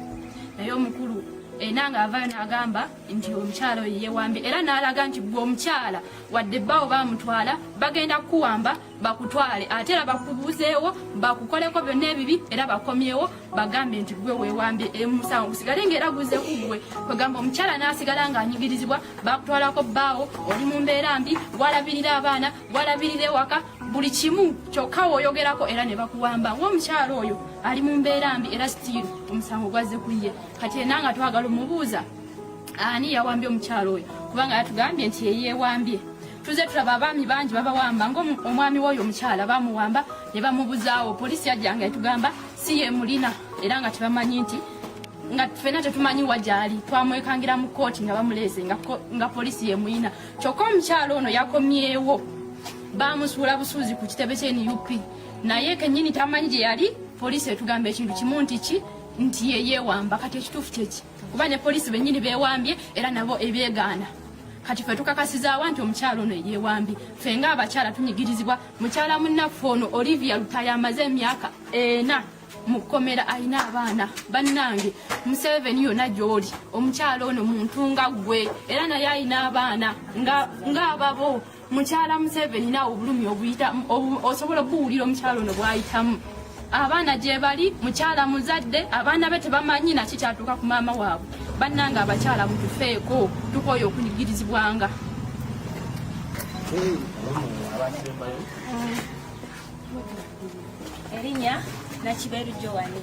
Naye omukulu ena nga avaayo n'agamba nti omukyala oyo yeewambye era n'alaga nti gwe omukyala wadde bbaawo baamutwala bagenda kuwamba bakutwale ate era bakubuuzeewo bakukoleko byonna ebibi era bakomyewo bagambe nti gwe weewambye emusango gusigale ng'era guze ku gwe kwegamba omukyala n'asigala ng'anyigirizibwa bakutwalako bbaawo oli mu mbeera mbi walabirira abaana walabirira ewaka buli kimu kyokka w'oyogerako era ne bakuwamba ng'omukyala oyo ali mu mbeera mbi era sitiiru omusango gwaze ku ye kati era nga twagala omubuuza ani yawambye omukyala oyo kubanga yatugambye nti yeyeewambye tuze tulaba abaami bangi babawamba ng'omwami w'oyo omukyala bamuwamba ne bamubuzaawo poliisi yajjanga etugamba si ye mulina era nga tebamanyi nti nga ffenna tetumanyi wajali twamwekangira mu kooti nga bamuleese nga poliisi ye muyina kyokka omukyala ono yakomyewo bamusuula busuuzi ku kitebe ky'NUP naye kennyini tamanyi gye yali poliisi etugamba ekintu kimu nti yeyeewamba kati ekituufu kyeki kuba ne poliisi bennyini beewambye era nabo ebyegaana kati ffe tukakasizaawa nti omukyala ono yeewambye ffe ng'abakyala tunyigirizibwa mukyala munnaffe ono Olivia Lutaya amaze emyaka 4 mu kkomera alina abaana bannange Museveni yonna gy'oli omukyala ono muntu nga ggwe era naye alina abaana ng'ababo mukyala Museveni naawe obulumi obuyita osobola okuwulira omukyala ono bw'ayitamu abaana gye bali mukyala muzadde abaana be tebamanyi naki kyatuuka ku maama waabwe bannanga abakyala mutufeeko tukooye okunyigirizibwanga Erinya Nakiberu Joani.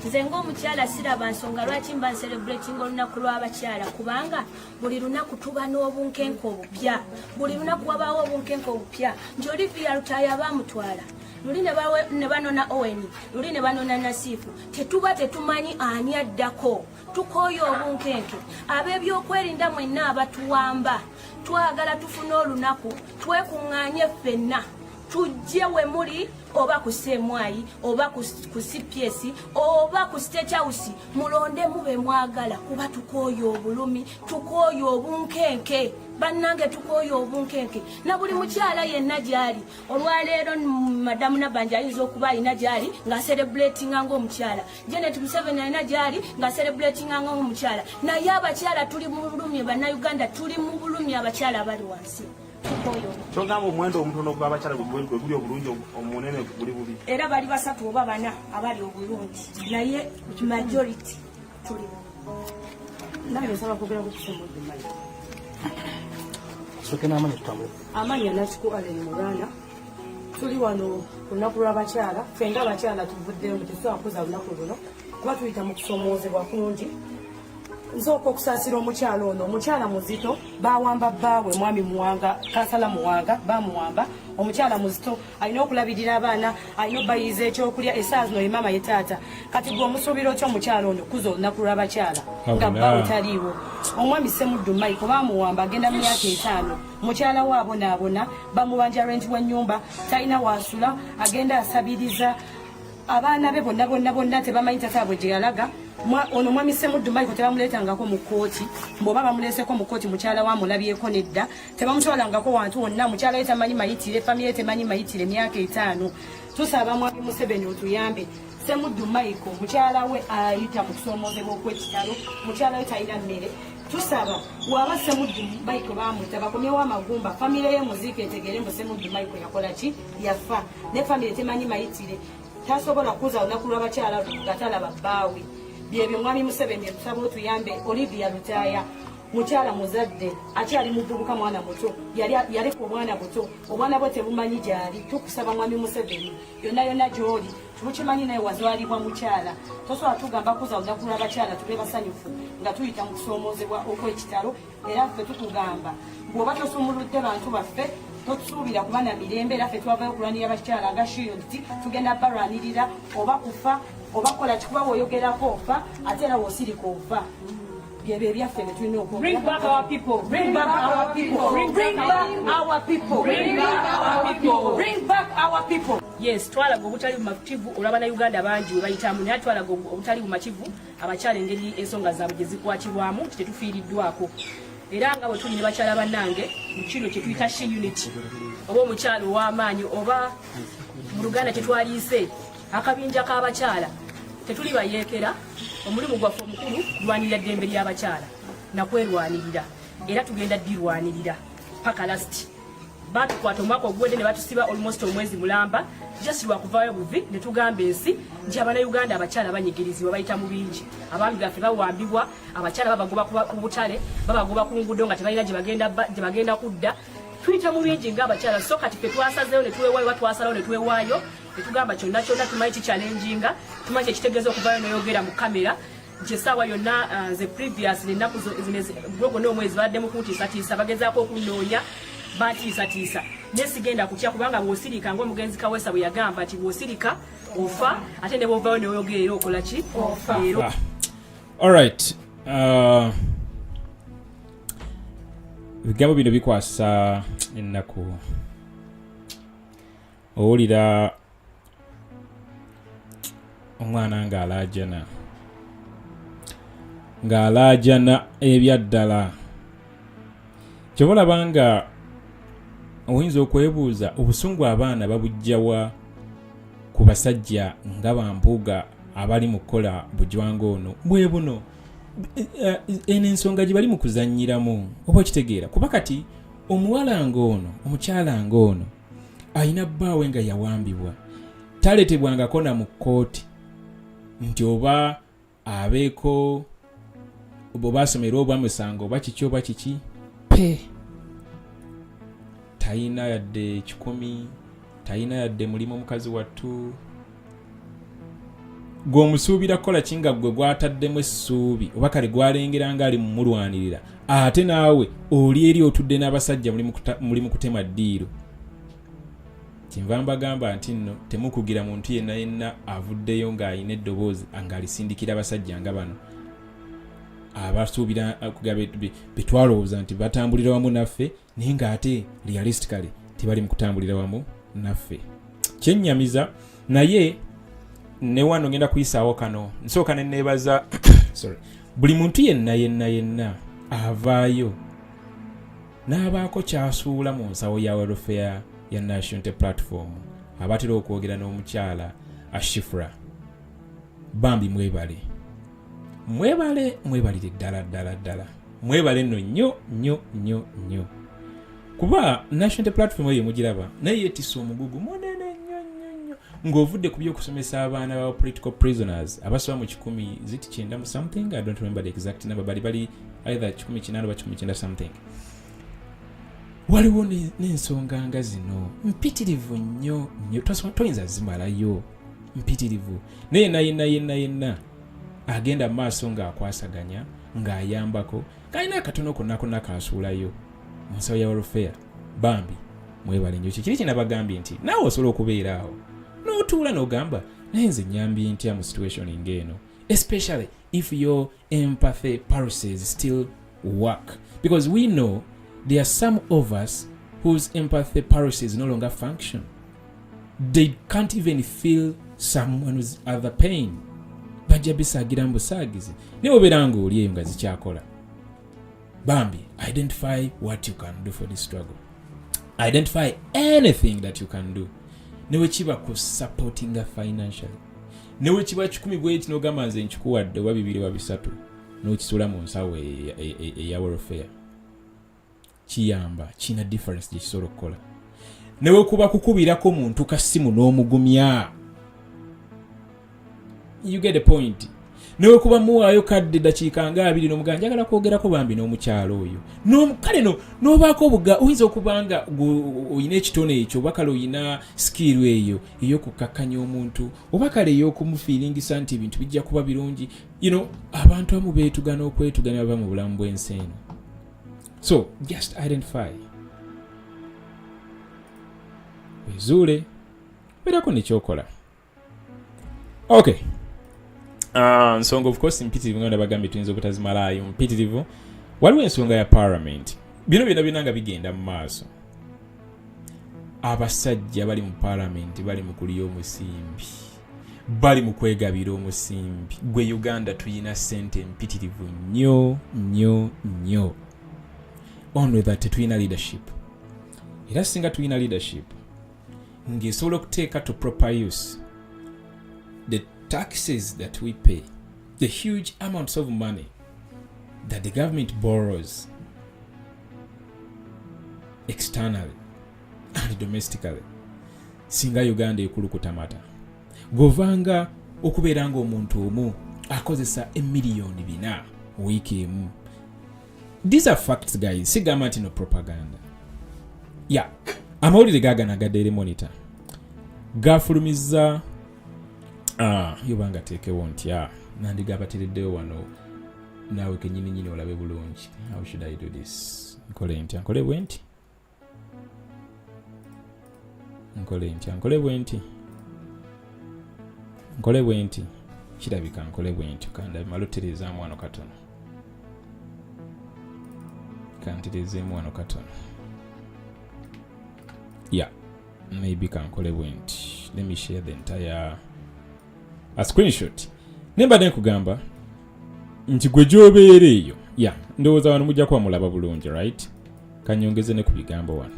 Nze ng'omukyala siraba nsonga lwaki mba celebrating olunaku lw'abakyala kubanga buli lunaku tuba n'obunkenke obupya buli lunaku wabaawo obunkenke obupya nti Olivia Lutaya bamutwala luli ne banona Owen luli ne banona Nasifu tetuba tetumanyi ani addako tukooye obunkenke ab'ebyokwerinda mwenna abatuwamba twagala tufune olunaku twekuŋŋaanye ffenna tujje we muli oba ku Semwayi oba ku CPS oba ku State House mulonde mube mwagala kuba tukooye obulumi tukooye obunkenke bannange tukooye obunkenke na buli mukyala yenna gyali olwaleero madamu Nabanja ayinza okuba alina gyali nga celebratinga ng'omukyala Janet Museveni alina gyali nga celebratinga ng'omukyala naye abakyala tuli mu bulumi bannayuganda tuli mu bulumi abakyala bali wansi Kyogamba omuwendo omutono gw'abakyala guli obulungi omunene guli bubi era bali 3 oba 4 abali obulungi naye majority tuli naye nsaba kugera ku kusoma Jumayi soke n'amanya tutambule amanya nakiku Allen Murana tuli wano ku lunaku lw'abakyala ffe ng'abakyala tuvuddeyo mu tetusobola kuza lunaku luno kuba tuyita mu kusomoozebwa kungi nsooka okusaasira omukyala ono omukyala muzito bawamba bbaawe mwami Muwanga Kansala Muwanga bamuwamba omukyala muzito alina okulabirira abaana alina obayiza ekyokulya essaawa zino ye maama ye taata kati gwe omusuubiro ky'omukyala ono kuza olunaku lw'abakyala nga bbaawe taliiwo omwami Ssemuddu Mike bamuwamba agenda mu myaka 5 mukyala we abonaabona bamubanja renti w'ennyumba talina waasula agenda asabiriza abaana be bonna tebamanyi tataabwe gye yalaga ono mwami Ssemuddu Mike tebamuleetangako mu kkooti bw'oba bamuleeseko mu kkooti mukyala we amulabyeko nedda tebamutwalangako wantu wonna mukyala we tamanyi mayitire famire temanyi mayitire emyaka 5 tusaba mwami Museveni otuyambe Ssemuddu Mike mukyala we ayita mu kusomoozebwa okw'ekitalo mukyala we talina mmere tusaba waba Ssemuddu Mike bamwita bakomyewo amagumba famire ye muziika etegere mbu Ssemuddu Mike yakola ki yafa ne famire temanyi mayitire tasobola kuza olunaku lw'abakyala nga talaba bbaawe byebyo mwami Museveni tusaba otuyambe Olivia Lutaya mukyala muzadde akyali muvubuka mwana muto yaleka obwana buto obwana bwe tebumanyi gyali tukusaba mwami Museveni yonna gy'oli tubukimanyi naye wazwalibwa mukyala tosobola tugamba kuza olunaku lw'abakyala tube basanyufu nga tuyita mu kusomoozebwa okw'ekitalo era ffe tukugamba bw'oba tosumuludde bantu baffe totusuubira kuba na mirembe era ffe twavayo okulwanirira abakyala nga shield tugenda balwanirira oba kufa oba kola kikuba woyogerako ofa ate era woosirika ofa byebyo ebyaffe bye tulina Bring back our people. Bring back our people. Bring back our people. Bring back our people. Bring back our people. Yes, twalaga obutali bumativu olaba na Uganda bangi we bayitamu naye twalaga obutali bumativu abakyala engeri ensonga zaabwe gye zikwatibwamu tetufiiriddwako era nga bwe tuli ne bakyala bannange mu kino kye tuyita she unity oba omukyala ow'amaanyi oba mu Luganda kye twaliise akabinja k'abakyala tetuli bayeekera omulimu gwaffe omukulu kulwanirira ddembe ly'abakyala nakwerwanirira era tugenda ddirwanirira paka lasti batukwata omwaka oguwedde ne batusiba almost omwezi mulamba just lwakuvaayo buvi ne tugamba ensi nti Abannayuganda abakyala banyigirizibwa bayita mu bingi abaami baffe bawambibwa abakyala babagoba ku butale babagoba ku nguudo nga tebalina gye bagenda kudda tuyita mu bingi ng'abakyala so kati ffe twasazeewo ne tuweewaayo twasalawo ne tuweewaayo ne tugamba kyonna tumanyi kichallenginga tumanyi kyekitegeeza okuvaayo noyogera mu kamera nti essaawa yonna nze previous nennaku gwogo n'omwezi baddemu kuntiisatiisa bagezaako okunoonya batiisatiisa nesigenda kutya kubanga bw'osirika ng'omugenzi Kaweesa bwe yagamba nti bw'osirika ofa ate ne bw'ovaayo n'oyogera era okola ki ofa. Alright, ebigambo bino bikwasa ennaku owulira omwana ng'alaajana ebyaddala kyobalaba nga oyinza okwebuuza obusungu abaana babujjawa ku basajja nga Mpuuga abali mu kukola bujwanga ono bwe buno eno ensonga gye bali mu kuzannyiramu oba okitegeera kuba kati omuwala ng'ono omukyala ng'ono alina bbaawe nga yawambibwa taleetebwangako na mu kkooti nti oba abeeko oba asomera oba musango oba kiki oba kiki pe talina yadde 10 talina yadde mulimu omukazi wattu gw'omusuubira kukola kinga gwe gwataddemu essuubi oba kale gwalengera nga ali mumulwanirira ate naawe oli eri otudde n'abasajja muli mu kutema ddiiro kinva mbagamba nti nno temukugira muntu yenna avuddeyo ng'alina eddoboozi ng'alisindikira abasajja nga bano abasuubira betwalowooza nti batambulira wamu naffe naye ng'ate realistically tebali mu kutambulira wamu naffe kyennyamiza naye ne wano ngenda kuyisaawo kano nsooka ne neebaza buli muntu yenna avaayo n'abaako kyasuula mu nsawo ya welfare ya National Platform abatera okwogera n'omukyala Ashifra bambi mwebalire ddala mwebale nno nnyo kuba National Platform eyo mugiraba naye yeetisse omugugu munene nnyo ng'ovudde ku by'okusomesa abaana ba political prisoners abasoba mu 19 something I don't remember the exact number bali either 19 oba 19 something. Waliwo n'ensonga nga zino mpitirivu nnyo toyinza zimalayo mpitirivu naye yenna agenda maaso ng'akwasaganya ng'ayambako kalina akatono konna kaasuulayo mu nsawo ya welfare bambi mwebale nnyo kiri kinabagambye nti naawe osobola okubeera awo n'otuula n'ogamba naye nze nnyambye ntya mu situation ng'eno especially if your empathy pulses still work because we know there are some of us whose empathy pulses no longer function. They can't even feel someone's other pain. Bajja bisagira mbusagizi. Ne oberanga oli eyo nga zikyakola. Bambi, identify what you can do for this struggle. Identify anything that you can do. Newe kiba ku supporting financially. Newe kiba 10 bweti n'ogamba nze nkikuwadde oba 2 oba 3 n'okisula mu nsawo eya welfare. Kiyamba kina difference gye kisobola okukola newe kuba kukubirako muntu kasimu n'omugumya you get the point newe kuba muwaayo kadde dakiika nga 2 n'omuganja njagala kwogerako bambi n'omukyalo oyo kale n'obaako obuga oyinza okubanga oyina ekitone ekyo oba kale oyina skill eyo ey'okukakkanya omuntu oba kale ey'okumufiiringisa nti ebintu bijja kuba birungi abantu abamu beetugana okwetugana baba mu bulamu bw'ensi eno. So, just identify. wezuule beerako nekyokola. Okay. Nsonga of course mpitirivu nga bagambye tuyinza obutazimalayo mpitirivu. Waliwo ensonga ya parliament. Bino byonna nga bigenda mu maaso. Abasajja bali mu parliament bali mu kulya omusimbi. Bali mu kwegabira omusimbi. Gwe Uganda tuyina ssente mpitirivu nnyo. Only that tuyina leadership. Era singa tuyina leadership ng'esobola okuteeka to proper use the taxes that we pay, the huge amounts of money that the government borrows externally and domestically. Singa Uganda ekulukutamata govanga okubeera ng'omuntu omu akozesa emiliyoni 4 wiiki emu. These are facts guys, sigamba nti no propaganda. Yeah, amawulire gaaganaga Daily Monitor gafulumiza yobanga teekewo ntya nandigabatereddeyo wano naawe kenyini olabe bulungi. How should I do this? Nkole ntya? Nkole bwenti kirabika nkole bwenti kanda malutereezaamu wano katono. Kantereezeemu wano katono. Yeah, maybe kankole bwenti. Let me share the entire a screenshot. Nembadde nkugamba nti gwe gy'obeera eyo. Yeah, ndowooza wano mujja kuba mulaba bulungi, right? Kanyongeze ne ku bigambo wano.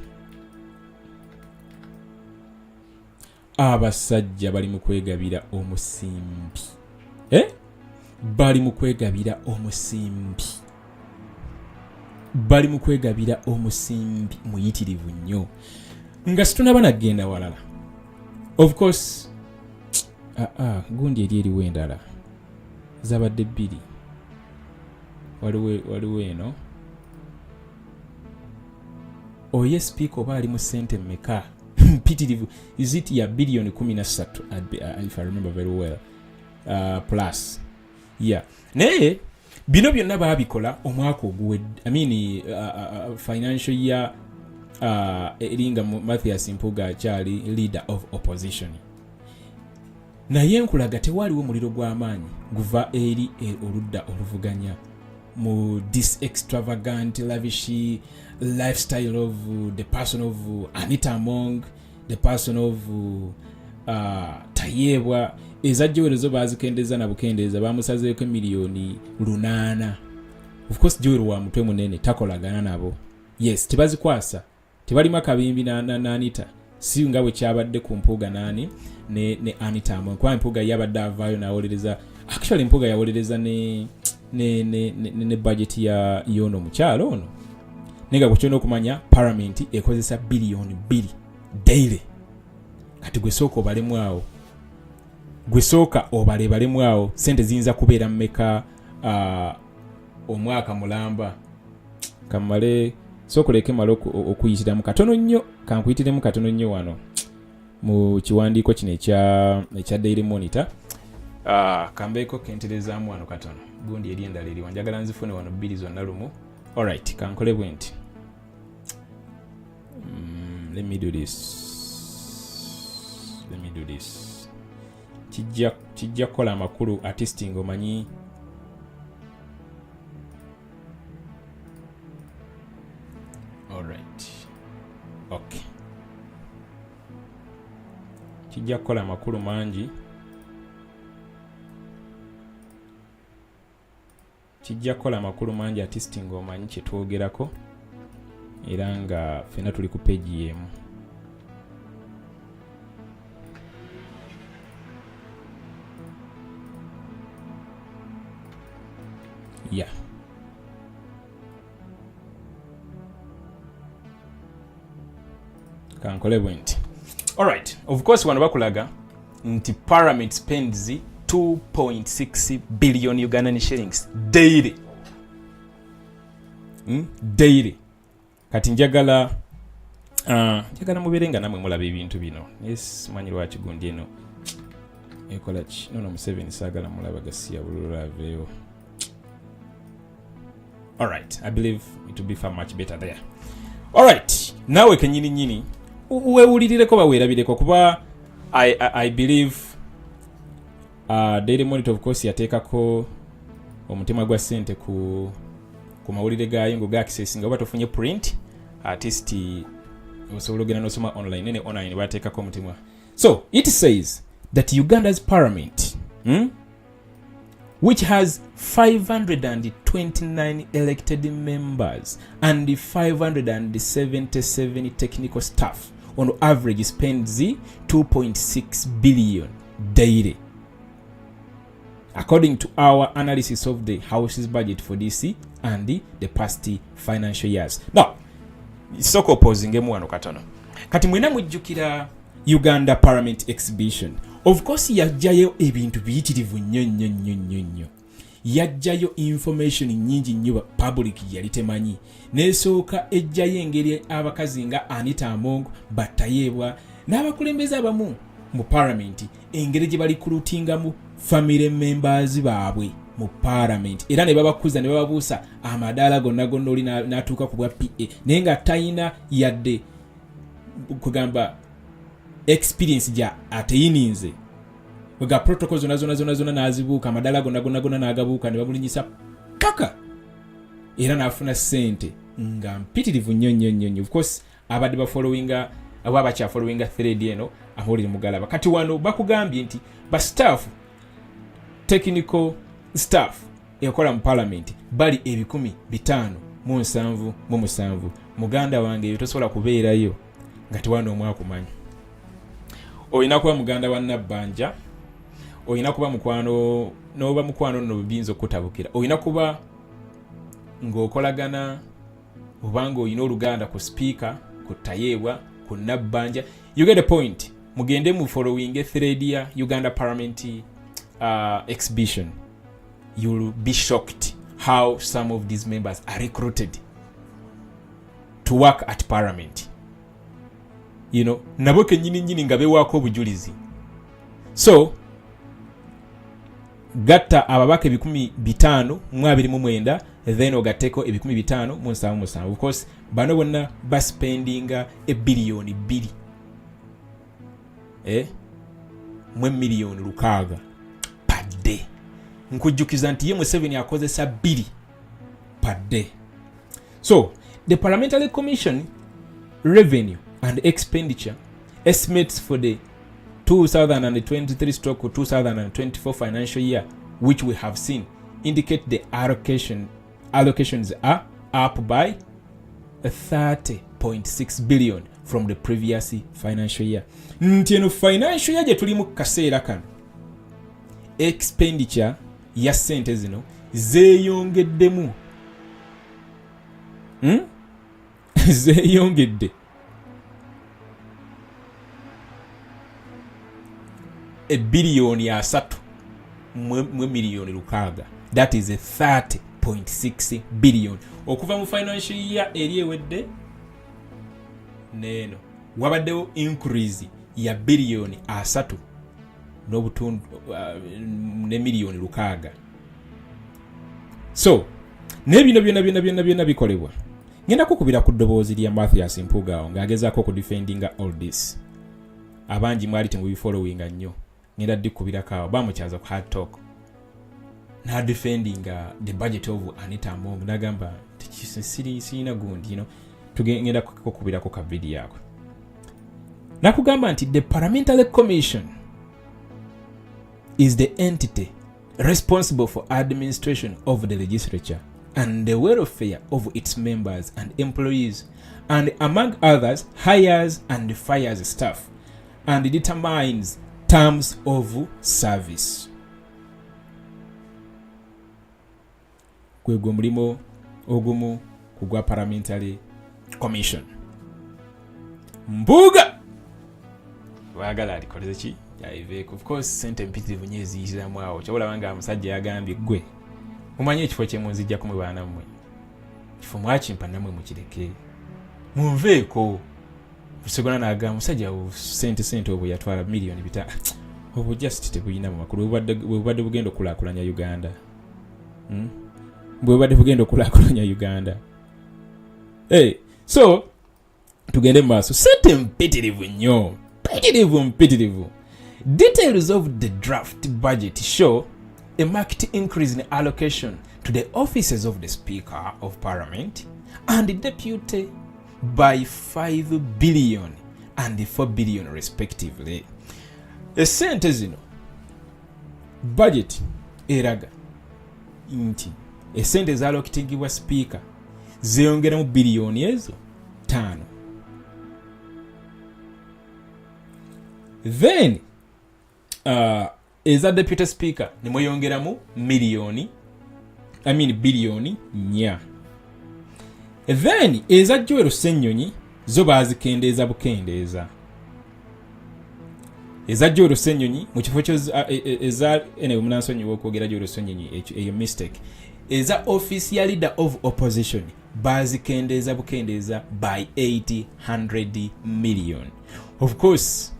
Abasajja bali mu kwegabira omusimbi. Bali mu kwegabira omusimbi muyitirivu nnyo. Nga situnaba nagenda walala. Of course, gundi eri eriwo endala. Zabadde 2. Waliwo eno. Oye speak oba ali mu sente mmeka? Mpitirivu. Is it ya billion 13 if I remember very well. Plus. Yeah. Naye bino byonna baabikola omwaka oguwedde. I mean financial year eringa Mathias Mpuuga akyali leader of opposition. Naye nkulaga tewaliwo muliro gw'amaanyi guva eri oludda oluvuganya mu this extravagant lavish lifestyle of the person of Anita Among, the person of Tayebwa. Ezajjowerezo bazikendeza na bukendeeza bamusazeeko miliyoni 8. Of course jowero wa mutwe munene takolagana nabo. Yes, tebazikwasa. Tebalima akabimbi na Anita. Si nga bwe kyabadde ku Mpuuga nani ne Anita Among. Kwa Mpuuga yabadde avaayo nawolereza. Actually Mpuuga yawolereza ne budget ya yono mukyalo ono. Nenga kukyona okumanya Parliament ekozesa billion 2 daily. Kati gwe sooka obalemu awo. Balemu awo sente ziyinza kubeera mmeka omwaka mulamba. Kamale sokoleke malo okuyitiramu katono nnyo. Kankuyitiremu katono nnyo wano mu kiwandiiko kino ekya Daily Monitor. Kambeeko kenterezaamu wano katono. Gundi eri endala eri wanjagala nzifune wano 2 zonna lumu. Alright, kankole bwenti. Let me do this. Kijja kola amakulu artisting omanyi. Alright. Okay. Kijja kola amakulu mangi. Artisting omanyi kye twogerako. Era nga fena tuli ku page yemu. Yeah. Kankole bwenti. Alright. Of course wano bakulaga nti Parliament spends 2.6 billion Ugandan shillings daily. Daily. Kati njagala muberenga namwe mulaba ebintu bino. Yes, manyi lwaki gundi eno. Ekola ki? No 7 sagala mulaba gasiya bulula aveyo. Alright, I believe it will be far much better there. Alright, nawe kenyini weewulirireko baweerabireko kuba I believe Daily Monitor of course yateekako omutima gwa ssente ku mawulire gaayo ngo ga-access nga oba tofunye print artist osobola ogenda n'osoma online nene online bateekako omutima. So it says that Uganda's parliament which has 529 elected members and 577 technical staff on average spends 2.6 billion daily, according to our analysis of the House's budget for this and the past financial years. Now, soko opposingemu wano katono. Kati mwena mujjukira Uganda Parliament Exhibition. Of course yajjayo ebintu biyitirivu nnyo. Yajjayo information nyingi nnyo public yali temanyi. Nesooka ejjayo engeri abakazi nga Anita Among batayeebwa n'abakulembeze abamu mu parliament engeri gye bali recruitingamu family members baabwe mu parliament era ne babakuza ne bababuusa amadaala gonna oli n'atuuka ku bwa PA naye nga tayina yadde kugamba experience ja ateyininze wega protocols zona nazibuuka amadaala gonna n'agabuuka ne bamulinyisa paka era n'afuna ssente nga mpitirivu nnyo. Of course abadde bafollowinga abakya followinga thread eno amawulire mugalaba kati wano bakugambye nti ba staff technical staff ekola mu parliament bali 577 muganda wange tosobola kubeerayo nga tiwano omwaka kumanyi oyina kuba muganda wa Nabbanja oyina kuba mukwano n'oba mukwano no bibinzo kutabukira oyina kuba ng'okolagana obanga oyina oluganda ku speaker ku tayeebwa ku Nabbanja. You get the point. Mugende mu following a thread ya Uganda Parliamentary exhibition. You'll be shocked how some of these members are recruited to work at Parliament. You know, nabo kenyini nga bewaako obujulizi. So gatta ababaka 529 then ogateko 5,577. Of course bano bonna baspendinga $1 billion mwe million 600 per day. Nkujjukiza nti ye Museveni akozesa 2 per day. So the Parliamentary Commission revenue and expenditure estimates for the 2023/2024 financial year which we have seen indicate the allocations are up by 30.6 billion from the previous financial year. Ntino financial year tulimu kaseera kano expenditure ya sente zino zeeyongeddemu zeeyongedde $3 million. That is a 30.6 billion. Okuva mu financial year eri ewedde neno wabaddewo increase ya $3 n'obutundu ne million 600. So nebino byonna bikolebwa. Ngenda kukubira ku ddoboozi lya Mathias Mpuuga ng'agezaako okudefendinga all this. Abangi mwali temubifollowinga nnyo. Ngenda dikubirako awo bamukyaza ku hard talk. Na defending the budget of Anita Among nagamba sirina gundi, you know, tugenda kukubirako ka video yako. Nakugamba nti the Parliamentary Commission is the entity responsible for administration of the legislature and the welfare of its members and employees, and among others hires and fires staff, and determines terms of service. Kwegwa mulimo ogumu kugwa Parliamentary Commission. Mpuuga wagala alikoleze ki yaiveeko. Of course sente mpitirivu nnyo eziyiziramu awo kyobola banga omusajja yagambye gwe mumanye ekifo kye munzijjako mwe baana mmwe kifo mwakimpa nammwe mukireke munveeko. Lusegona n'agamba musajja sente obwo yatwala miliyoni 5 obwo just tebuyina mu makulu bwebadde bugenda okulaakulanya Uganda. Bwebadde bugenda okulaakulanya Uganda. So tugende maaso. Sente mpitirivu nnyo, mpitirivu. Details of the draft budget show a marked increase in allocation to the offices of the Speaker of Parliament and the Deputy by 5 billion and 4 billion respectively. Esente zino budget eraga nti esente zalokitingibwa Speaker zeyongera mu biliyoni ezo 5. Then eza Deputy Speaker nimweyongeramu biliyoni 4. Then eza Joel Ssenyonyi zo bazikendeeza bukendeeza. Eza Joel Ssenyonyi mu kifo kyo eza munansonyi w'okwogera Joel Ssenyonyi eyo mistake. Eza office ya leader of opposition bazikendeeza bukendeeza by 800 million. Of course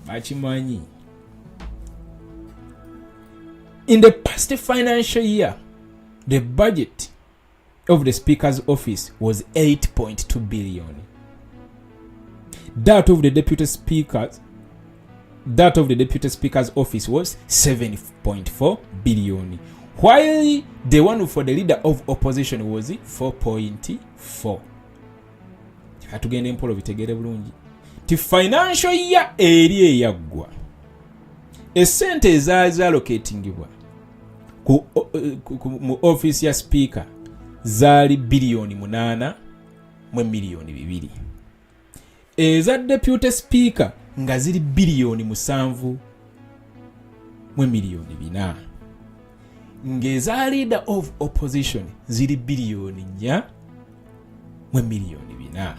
bakimanyi. In the past financial year, the budget of the Speaker's office was 8.2 billion. That of the Deputy Speaker's office was 7.4 billion. While the one for the leader of opposition was 4.4. Hatugende mpolo bitegere bulungi. Ti financial year eri eyaggwa. Esente ezaallocatingibwa mu office ya Speaker zaali biliyoni 8 mu miliyoni 2. Eza Deputy Speaker nga ziri biliyoni 7 mu miliyoni 4. Ngeza leader of opposition ziri biliyoni 4 mu miliyoni 4.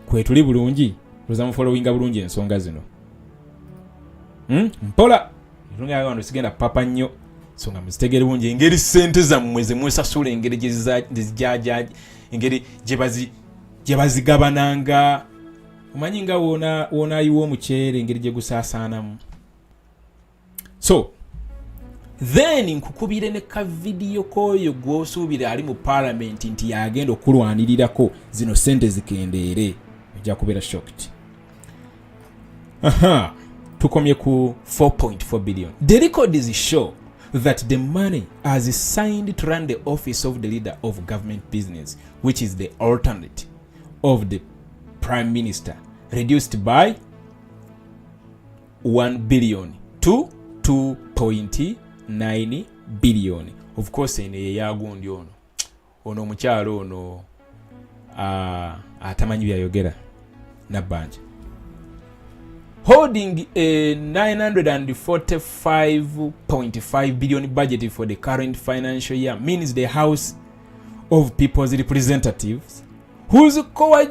Kwetuli bulungi tuzamu followinga bulungi ensonga zino. Mpola irunga abantu sigenda papa nnyo songa muzitegere bulungi engeri sente zammwe ze mwesasula engeri gye engeri gye bazigabananga omanyi nga wona ayiwa omuceere engeri gye gusaasaanamu. So then nkukubire ne ka video koyo gwosuubira ali mu parliament nti yagenda okulwanirirako zino sente zikendeere ojja kubeera shocked. Tukomye ku 4.4 billion. The records show that the money as signed to run the office of the leader of government business, which is the alternate of the prime minister, reduced by 1 billion to 2.9 billion. Of course ene yagundi ono mukyalo ono atamanyi byayogera nabbanja. Holding a 945.5 billion budget for the current financial year means the House of People's Representatives, whose core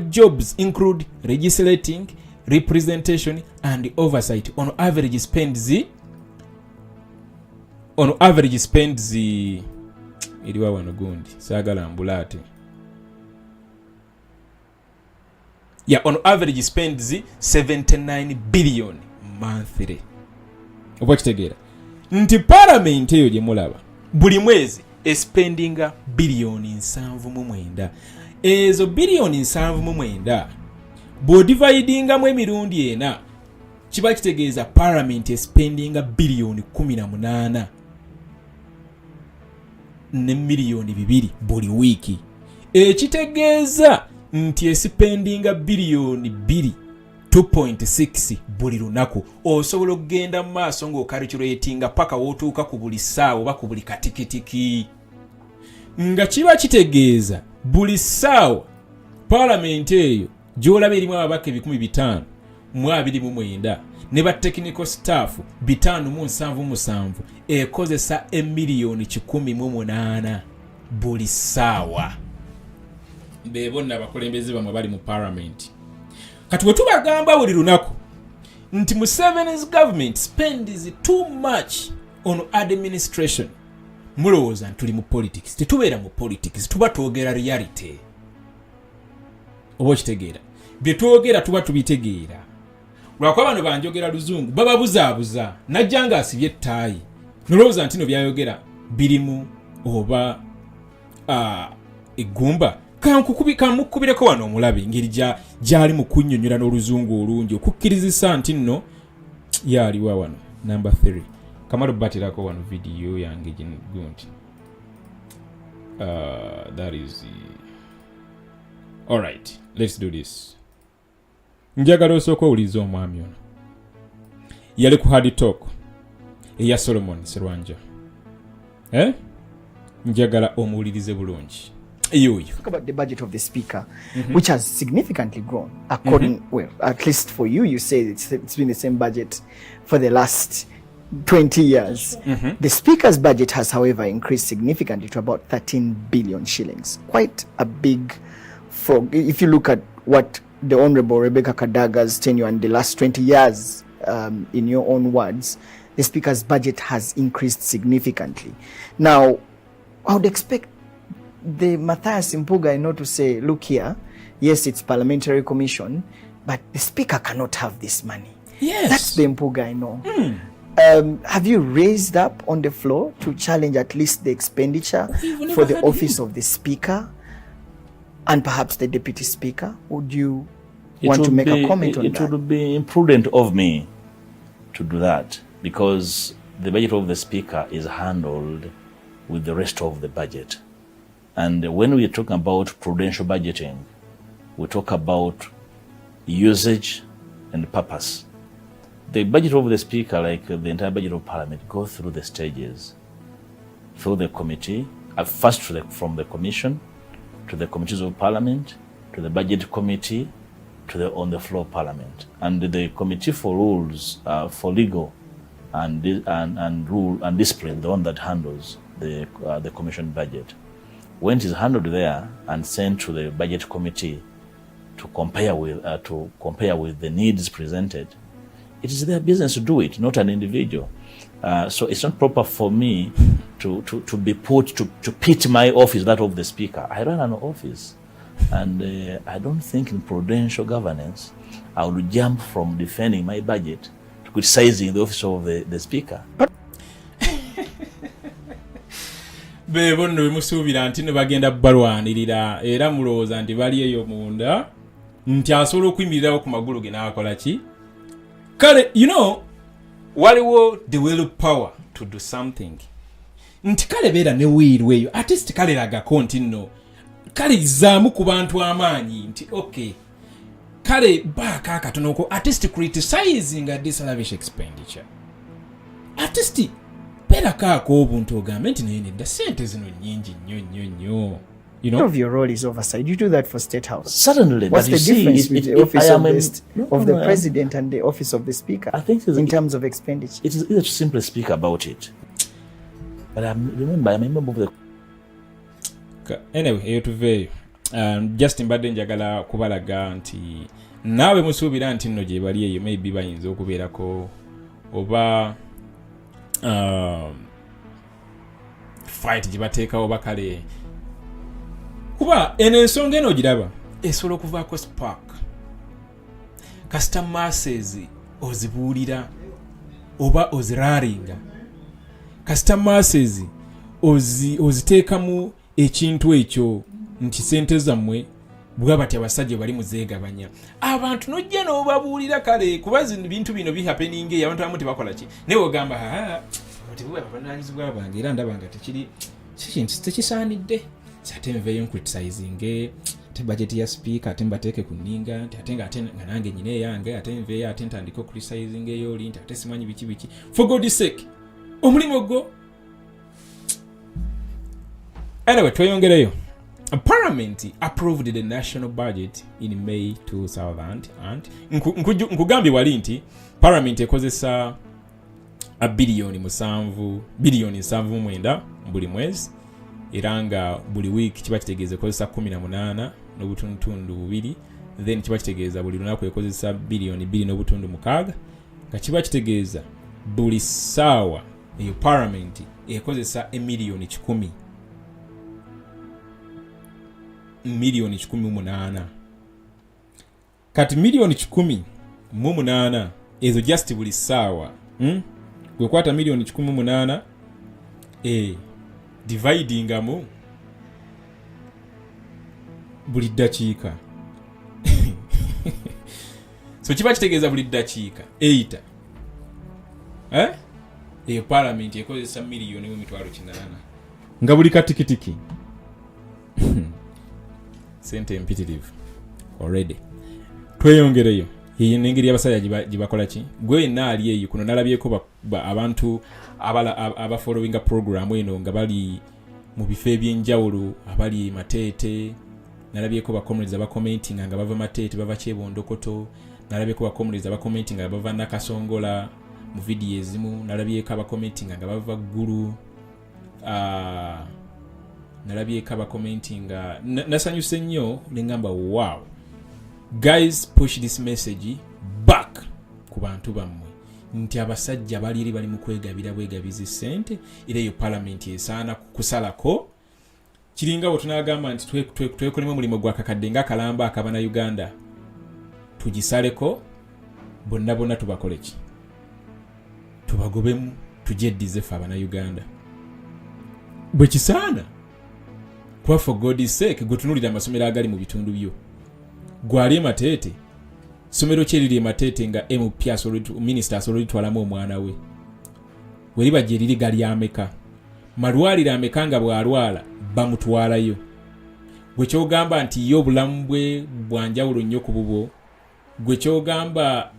jobs include legislating, representation, and oversight, on average spends iliwa wano gundi sagala mbulate. On average spends 79 billion monthly. Obwakitegera nti parliament eyo gye mulaba buli mwezi spendinga biliyoni 7.9. Ezo biliyoni 7.9 bw'odividinga mu emirundi ena kiba kitegeeza parliament spendinga biliyoni 18 ne miliyoni 2 buli wiiki. Ekitegeeza nti spendinga biliyoni 2.6 buli lunaku. Osobola okugenda mu maaso ng'okalculatinga paka wootuuka ku buli ssaawa oba ku buli katikitiki. Nga kiba kitegeeza buli ssaawa parliament eyo gy'olaba erimu ababaka 529 ne ba technical staff 577 ekozesa emiliyoni 108 buli ssaawa. Bebonna abakulembeze bamwe bali mu parliament. Kati bwe tubagamba buli lunaku nti Museveni's government spends too much on administration, mulowooza tuli mu politics. Tetubeera mu politics, tuba twogera reality. Oba okitegeera bye twogera tuba tubitegeera. Lwakuba bano banjogera luzungu baba buzaabuza najja nga asibye ettaayi, nolowooza nti no byayogera birimu oba eggumba kamukubireko wano omulabe engeri gyali mu kunnyonnyola n'oluzungu olungi okukkirizisa nti nno yaaliwa wano. Number 3 kamala batirako wano video yange gunti that is all right, let's do this. Njagala osooka owuliza omwami ono yali ku hard talk eya Solomon Serwanja. Njagala omuwulirize bulungi. Talk about the budget of the speaker, which has significantly grown according, well, at least for you, you say it's been the same budget for the last 20 years. The speaker's budget has, however, increased significantly to about 13 billion shillings. Quite a big frog. If you look at what the Honorable Rebecca Kadaga's tenure in the last 20 years, in your own words, the speaker's budget has increased significantly. Now, I would expect the Matthias Mpuuga, to say, look here, yes, it's parliamentary commission, but the speaker cannot have this money. Yes. That's the Mpuuga I know. Have you raised up on the floor to challenge at least the expenditure for the office of the speaker and perhaps the deputy speaker? Would you want to make a comment on that? It would be imprudent of me to do that because the budget of the speaker is handled with the rest of the budget. And when we talk about prudential budgeting, we talk about usage and purpose. The budget of the speaker, like the entire budget of parliament, goes through the stages, through the committee, first from the commission, to the committees of parliament, to the budget committee, to the on the floor parliament. And the committee for rules, for legal and rule and discipline, the one that handles the commission budget. When it is handled there and sent to the budget committee to compare with the needs presented, it is their business to do it, not an individual. So it's not proper for me to be put to pit my office, that of the speaker. I run an office, and I don't think in prudential governance I would jump from defending my budget to criticizing the office of the speaker. Bebono bimusuubira nti ne bagenda balwanirira era mulowooza nti bali eyo munda nti asobola okuyimirirawo ku magulu ge n'akola ki. Kale, waliwo the will power to do something. Nti kale beera ne wiiru eyo at least kale lagako nti nno kale izaamu ku bantu amaanyi nti okay kale baaka akatonoko at least criticizing a dislavish expenditure. At least beera kaako obuntu ogambe nti naye nedda ssente zino nnyingi nnyo. Of your role is oversight. You do that for State House. Certainly. What's the difference with the office of the president and the office of the speaker? I think in terms of expenditure. It is easier to simply speak about it. But I'm a member of the... Anyway, eyo tuveeyo. Just mbadde njagala kubalaga nti naawe musuubira nti nno gye bali eyo maybe bayinza okubeerako oba fight gye bateekawo bakale kuba eno ensonga eno ogiraba esobola okuvaako spark kasita masses ozibuulira oba oziraringa kasita masses oziteekamu ekintu ekyo nti sente zammwe bwe bati abasajja bali muzeegabanya abantu nojja n'obabuulira kale kuba bintu bino bihappening eyo abantu abamu tebakola ki naye ogamba tebuba bavunaanyizibwa bange era ndaba nga kintu tekisaanidde ate nveeyo ncriticizing te budget ya speaker ate mbateeke ku nninga nti ate nga nange nyina eyange ate nveeyo ate ntandika criticizing ey'oli nti ate simanyi biki for God's sake omulimu gwo. Anyway, tweyongereyo. Parliament approved the national budget in May 2000 and nkugambye wali nti Parliament ekozesa billion 7 buli mwezi era nga buli week kiba kitegeeza ekozesa 18 n'obutundu 2 then kiba kitegeeza buli lunaku ekozesa billion 2.6 nga kiba kitegeeza buli ssaawa eyo Parliament ekozesa million 10 million 18 kati million 18 ezo just buli ssaawa kwekwata million 18 dividing amu buli dakiika so kiba kitegeeza buli dakiika 8 eyo parliament ekozesa miliyoni mu mitwalo 8 nga buli katikitiki sente empitirivu already tweyongereyo iyi n'engeri y'abasajja gibakola ki gwe yenna ali eyo kuno nalabyeko abantu abafollowinga program eno nga bali mu bifo ebyenjawulo abali Mateete nalabyeko bakomreza abakomentinga nga bava Mateete bava Kyebondokoto nalabyeko bakomreza abakomentinga nga bava Nakasongola mu video ezimu nalabyeko abakomentinga nga bava Ggulu nalabyeko abakomentinga nasanyuse nnyo nengamba wow guys push this message back ku bantu bammwe nti abasajja bali mu kwegabira bwegabizi sente era yo parliament esaana kusalako kiringa bwe tunagamba nti twekolemu mulimo gwa kakadde nga kalamba akabana Uganda tugisaleko bonna tubakoleki tubagobemu tujeddize fe abana Uganda bwe kisaana kwa for God's sake gutunulira amasomero agali mu bitundu byo gwali Mateete somero kyeriri Mateete nga MP minister asololi twalamu omwana we weriba jeriri gali ameka malwalira ameka nga bwalwala bamutwalayo gwe kyogamba nti yo bulamu bwe bwanjawulo nnyo ku bubwo gwe kyogamba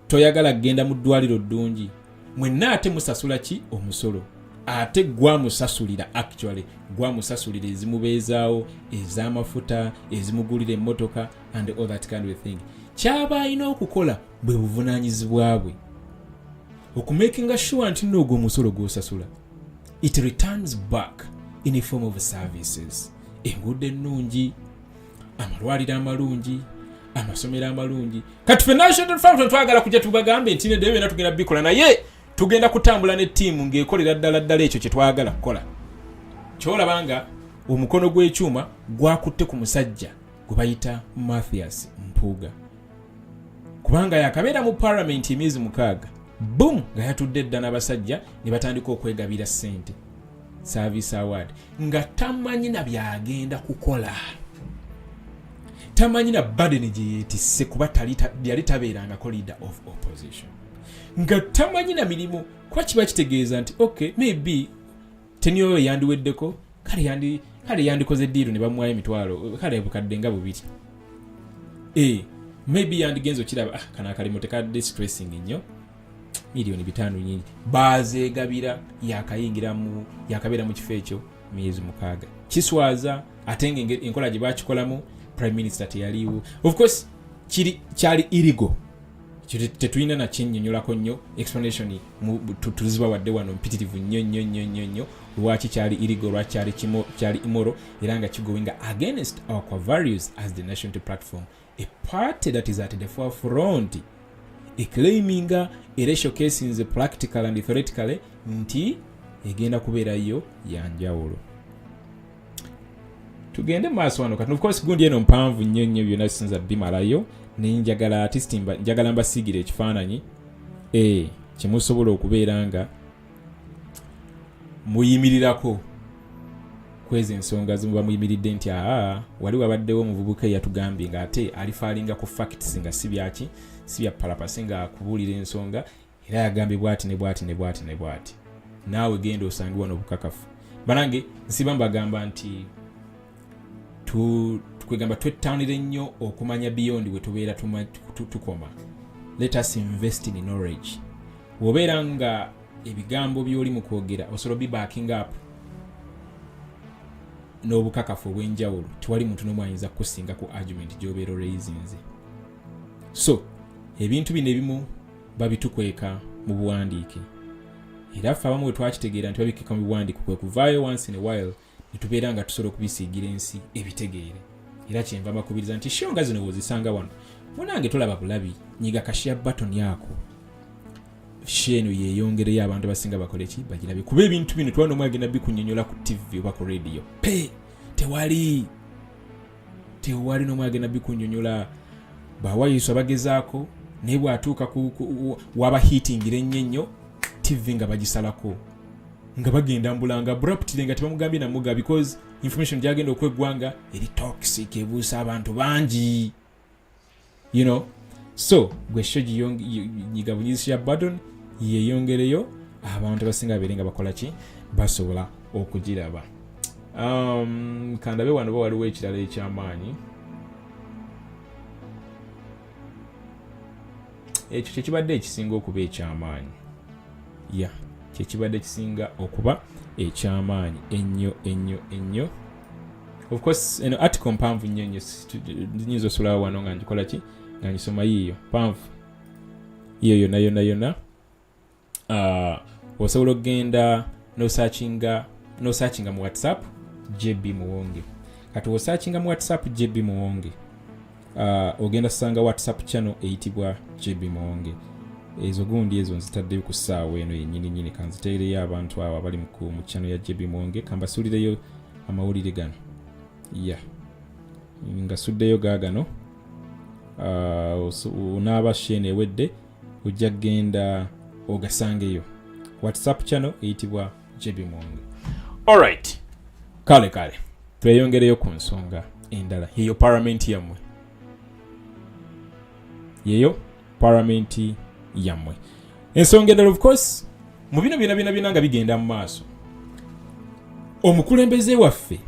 toyagala kgenda mu ddwaliro ddungi mwenna ate musasula ki omusolo ate gwamusasulira actually gwamusasulira ezimubeezaawo ez'amafuta ezimugulira emmotoka and all that kind of thing kyaba alina okukola bwe buvunaanyizibwa bwe okumakinga sure nti n'ogwo omusolo gw'osasula it returns back in a form of services enguudo ennungi amalwaliro amalungi amasomero amalungi kati ffe national front twagala kujja tubagambe nti ne debe natugenda bikola naye tugenda kutambula ne ttiimu ng'ekolera ddala ekyo kye twagala kukola kyolabanga omukono gw'ekyuma gwakutte ku musajja gwe bayita Mathias Mpuuga kubanga yakabeera mu parliament emyezi 6 boom nga yatudde dda n'abasajja ne batandika okwegabira ssente service award nga tamanyi na byagenda kukola tamanyi na burden gye yeetisse kuba yali tabeerangako leader of opposition nga tamanyi na mirimu kuba kiba kitegeeza nti okay maybe teniyo yandiweddeko kale yandikoze ddiiro ne bamuwayo emitwalo kale bukadde nga 2 maybe yandigenzo kiraba kana akalimo tekadde stressing nnyo miliyoni 5 nyingi bazeegabira yakabeera mu kifo ekyo myezi 6 kiswaza ate enkola gye bakikolamu prime minister teyaliwo of course kyali illegal tetulina nakyennyonnyolako nnyo explanation tuziba wadde wano mpitirivu nnyo lwaki kyali illegal lwaki kyali immoral era nga kigoinga against our core values as the national platform a party that is at the forefront claiming era showcasing practical and theoretically nti egenda kubeerayo yanjawulo tugende maaso wano kati of course gundi eno mpanvu nnyo byonna sinza bimalayo ninjagala artist njagala mbasiigire ekifaananyi kyemusobola okubeera nga muyimirirako kwezi ensonga zimuba muyimiridde nti wali wabaddewo omuvubuka eyatugambye nga ate alifaalinga ku facts nga si bya palapasi nga akubuulira ensonga era yagambye bwati ne bwati naawe genda osange wano obukakafu banange nsiba mbagamba nti kwegamba twettanire nnyo okumanya beyond we tubeera tukoma let us invest in knowledge wobeera nga ebigambo by'oli mu kwogera osobola be backing up n'obukakafu obw'enjawulo tewali muntu n'omu ayinza kukusinga ku argument gy'obeera raisins so ebintu bino ebimu babitukweka mu buwandiike era ffe abamu bwe twakitegeera nti babikeka mu buwandiike kwe kuvaayo once in a while ne tubeera nga tusobola okubisiigira ensi ebitegeere era kyenva mbakubiriza nti shonga zino bw'ozisanga wano munange tolaba bulabi nyiga kashia button yako sheno yeeyongereyo abantu abasinga bakole ki bagirabe kuba ebintu bino twana omwagenda bikunnyonnyola ku TV oba ku radio tewali n'omwagenda bikunnyonnyola bawayiso bagezaako naye bw'atuuka waba hitingira ennyo TV nga bagisalako nga bagenda mbulanga abruptly nga tebamugambye namuga because information gyagenda okweggwanga eri toxic ebuusa abantu bangi, you know. So gwe show nyiga bunyizisha button yeyongereyo abantu basinga berenga bakola ki basobola okugiraba. Kandabe wano waliwo ekirala ekyamaanyi ekyo kyekibadde ekisinga okuba ekyamaanyi, kyekibadde kisinga okuba ekyamaanyi ennyo. Of course eno article mpanvu nnyo nyinza osulawo wano nga ngikola ki nga ngisoma yiyo mpanvu yiyo yonna osobola okgenda nosachinga mu WhatsApp JBMuwonge. Kati osachinga mu WhatsApp JBMuwonge ogenda sanga WhatsApp channel eyitibwa JBMuwonge. Ezo gundi ezo nzitaddeyo ku ssaawa eno yennyini kanziteereyo abantu abo abali mu channel ya JBMuwonge kambasuulireyo amawulire gano ngasuddeyo gaagano. Onaaba shene ewedde ojja genda ogasangeyo WhatsApp channel eyitibwa JBMuwonge. Alright, kale tweyongereyo ku nsonga endala yeyo parliament yammwe. Ensonga endala of course mu bino byonna nga bigenda mu maaso, omukulembeze waffe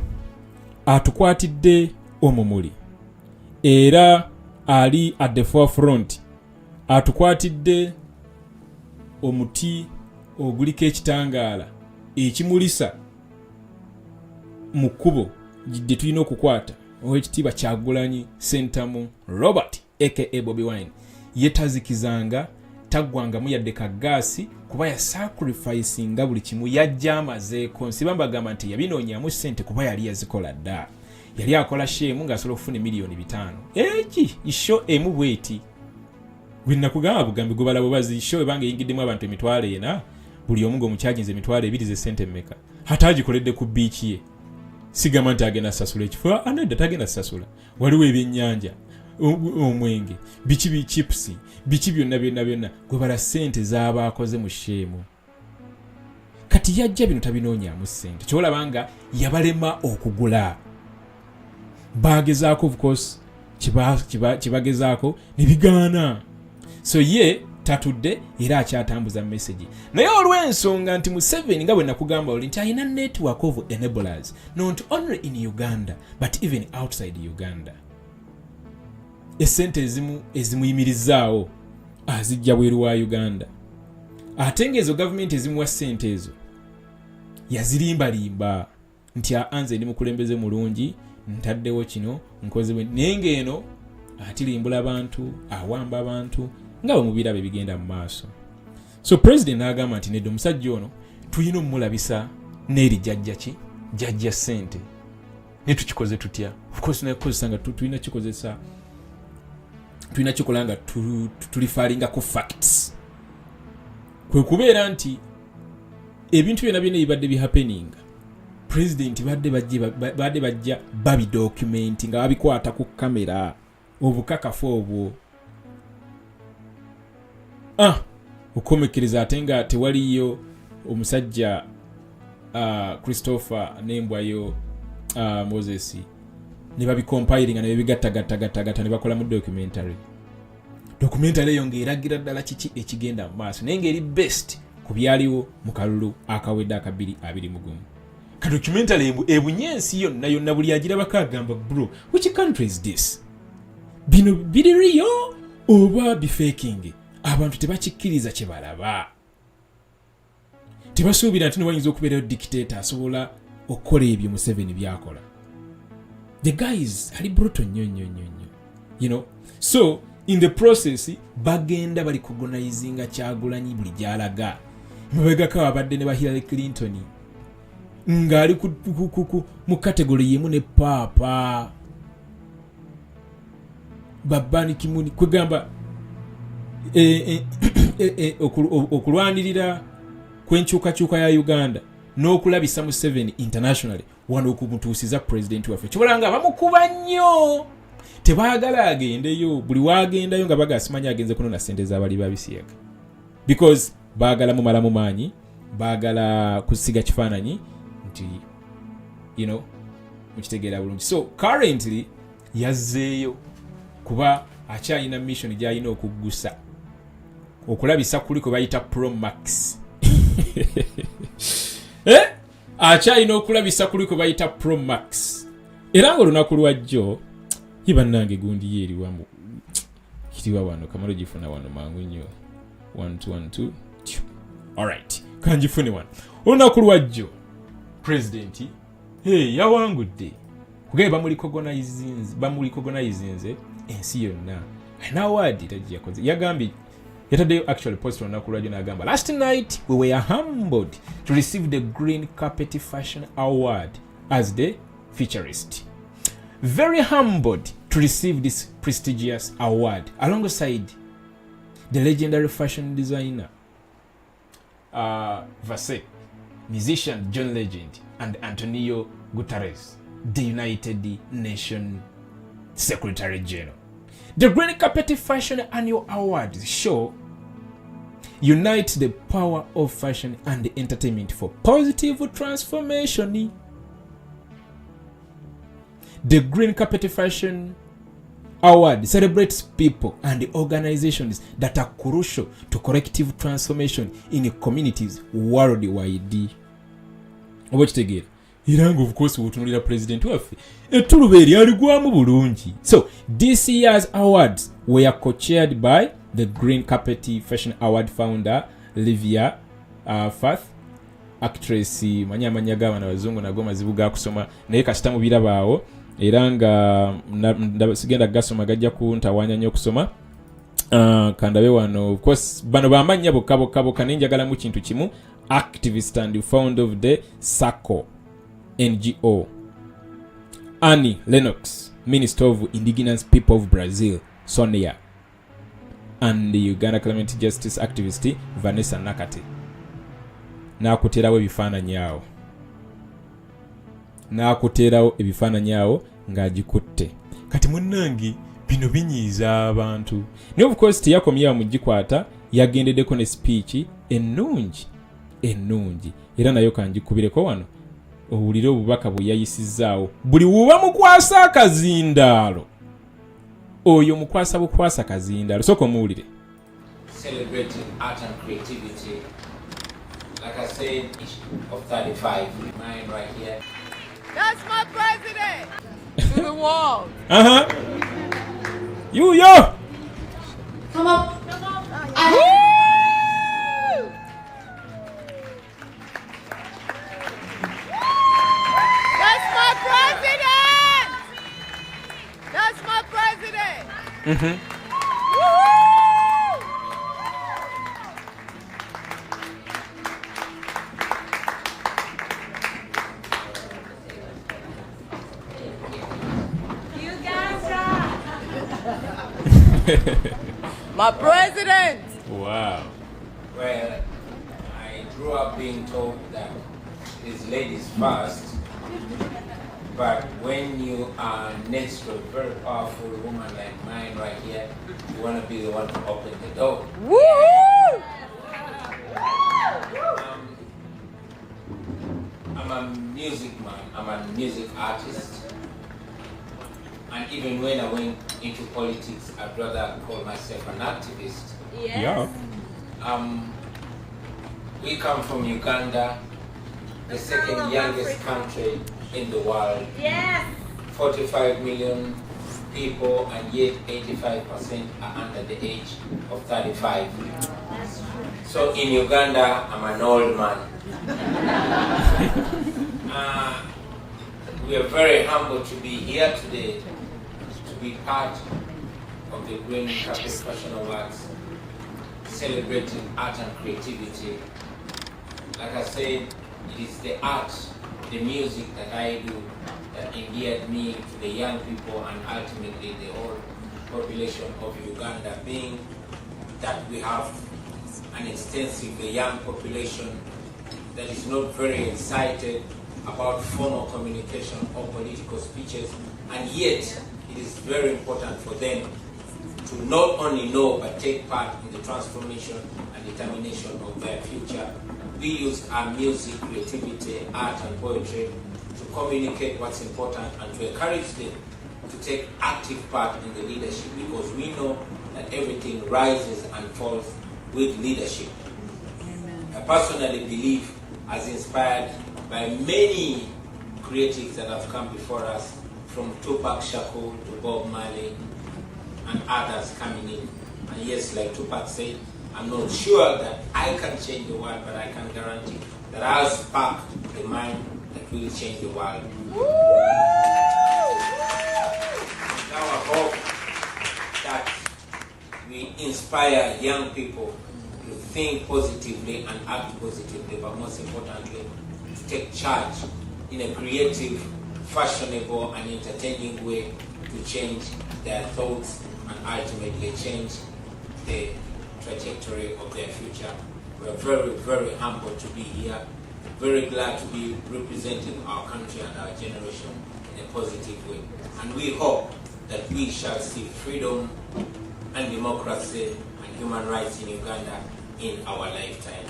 atukwatidde omumuli era ali at the forefront, atukwatidde omuti oguliko ekitangaala ekimulisa mu kkubo gye tulina okukwata. Owekitiibwa Kyagulanyi Ssentamu Robert aka Bobiwine yetazikizanga taggwangamu yadde kagaasi kuba ya sacrificinga buli kimu yajja amazeeko. Nsiba mbagamba nti yabinoonyamu ssente kuba yali yazikola dda. Yali akola shemu ng'asobola okufuna miliyoni 5. Isho emu bweti gwe nakugamba bugambi gubala bubazi isho ebanga eyingiddemu abantu emitwalo 4 buli omu ng'omukyajinze emitwalo 2 ze ssente mmeka. Hata agikoledde ku beach ye sigamba nti agenda sasula ekifo anedda tagenda sasula. Waliwo ebyennyanja, omwenge, biki chips, biki byonna gwe bala ssente z'abaakoze mu shemu. Kati yajja bino tabinoonyamu ssente kyolabanga yabalema okugula. Bagezaako of course kibagezaako ne bigaana. So ye tatudde era akyatambuza message. Naye olw'ensonga nti Museveni nga bwe nakugamba oli nti alina network of enablers not only in Uganda but even outside Uganda. Essente ezimuyimirizaawo azijja bweru wa Uganda. Ate ng'ezo gavumenti ezimuwa ssente ezo yazirimbalimba nti anze ndi mukulembeze mulungi ntaddewo kino nkoze nenge eno atirimbula abantu awamba abantu nga bwe mubirabe bigenda mu maaso. So president n'agamba nti nedda omusajja ono tulina omulabisa n'eri jjajja ssente ne tukikoze tutya. Of course nakozesa nga tulina kikozesa tulina kikola nga tulifaalinga ku facts. Kwe kubeera nti ebintu byonna ebibadde bihappening president badde bajja babi document nga babikwata ku kamera obukakafu obwo. Okomekeriza ate nga tewaliyo omusajja Christopher nembwayo Moses ne babicompiling nga ne bigattagattagatta ne bakola mu documentary eyo ng'eragira ddala kiki ekigenda mu maaso naye ng'eri best ku byaliwo mu kalulu akawedde akabiri 21. Ka documentary ebunyensi yonna buli agirabako agamba bro which country is this? Bino biri real oba bifaking? Abantu tebakikkiriza kye balaba. Tebasuubira nti wayinza okubeerayo dictator asobola okukola ebyo Museveni byakola. The guys ali brutal nnyo. You know? So in the process bagenda bali cognizinga Kyagulanyi buli gyalaga. Mubegako abadde ne ba Hillary Clinton ngali mu category yemu ne papa babani kimuni kwegamba okulwanirira kwenkyukakyuka ya Uganda n'okulabisa Museveni internationally wano okumutuusiza president waffe kibolanga bamukuba nnyo tebaagala agendeyo buli waagendayo nga bagasimanya agenze kunona ssente z'abali babisiyaga because baagala mumala mu maanyi baagala kusiga kifaananyi nti you know mukitegeera bulungi. So currently yazzeeyo kuba akyalina mission gy'alina okuggusa okulabisa kuli kwe bayita Pro Max. Akyalina okulabisa kuli kwe bayita Pro Max. Era ng'olunaku lwajjo ibannange gundi yeeri wamu kiriwa wano kamalo gifuna wano mangu nnyo 1212. Alright, kanjifune wano. Olunaku lwajjo president yawangudde kugaye bamulikogonaizinze ensi yonna. Alina award tagiyakoze. Yagambye yataddeyo actually post olunaku lwajjo n'agamba, last night we were humbled to receive the Green Carpet Fashion Award as the featurist. Very humbled to receive this prestigious award alongside the legendary fashion designer Vasek, musician John Legend, and Antonio Guterres, the United Nations Secretary General. The Green Carpet Fashion Annual Awards show unite the power of fashion and entertainment for positive transformation. The Green Carpet Fashion Award celebrates people and organizations that are crucial to collective transformation in communities worldwide. Obakitegeera era nga of course wotunulira president waffe ettuluba eryalugwamu bulungi. So this year's awards were co-chaired by the Green Carpet Fashion Award founder Livia Fath, actress manya g'abaana bazungu nago mazibu ga kusoma naye kasita mu birabaawo era nga sigenda gasoma gajja kuntawanya nnyo okusoma. Kandabe wano of course bano bamanya bokka nenjagala mu kintu kimu, activist and founder of the SACO NGO. Annie Lennox, Minister of Indigenous People of Brazil, Sonia, and the Uganda Climate Justice activist Vanessa Nakate. Nakuterawo ebifaananyi awo ng'agikutte. Kati munnange bino binyiiza abantu. Ne of course teyakomyewo mugikwata, yagendeddeko ne speech ennungi era nayo kanjikubireko wano owulire obubaka bwe yayisizaawo. Buli wuba mukwasa akazindaalo oyo mukwasa kazindaalo. Sooka omuwulire. Celebrating art and creativity, like I said, of 35, mine right here. That's my president! To the world! You, yo! Come up! That's my president! That's my president! My president! Wow. Well, I grew up being told that it's ladies first, but when you are next to a very powerful woman like mine right here, you want to be the one to open the door. Woo! I'm a music man, I'm a music artist. And even when I went into politics, I'd rather call myself an activist. Yeah. We come from Uganda, the second youngest country in the world. Yes. 45 million people, and yet 85% are under the age of 35. So in Uganda, I'm an old man. We are very humbled to be here today, to be part of the Green Carpet Fashion Awards, celebrating art and creativity. Like I said, it is the art, the music that I do that endeared me to the young people and ultimately the whole population of Uganda, being that we have an extensive young population that is not very excited about formal communication or political speeches, and yet it is very important for them to not only know but take part in the transformation and determination of their future. We use our music, creativity, art and poetry to communicate what's important and to encourage them to take active part in the leadership, because we know that everything rises and falls with leadership. I personally believe, as inspired by many creatives that have come before us, from Tupac Shakur to Bob Marley and others coming in. And yes, like Tupac said, I'm not sure that I can change the world, but I can guarantee that I'll spark the mind that will change the world. Now I hope that we inspire young people to think positively and act positively, but most importantly, to take charge in a creative, fashionable and entertaining way to change their thoughts and ultimately change the trajectory of their future. We're very, very humbled to be here, very glad to be representing our country and our generation in a positive way. And we hope that we shall see freedom and democracy and human rights in Uganda in our lifetime.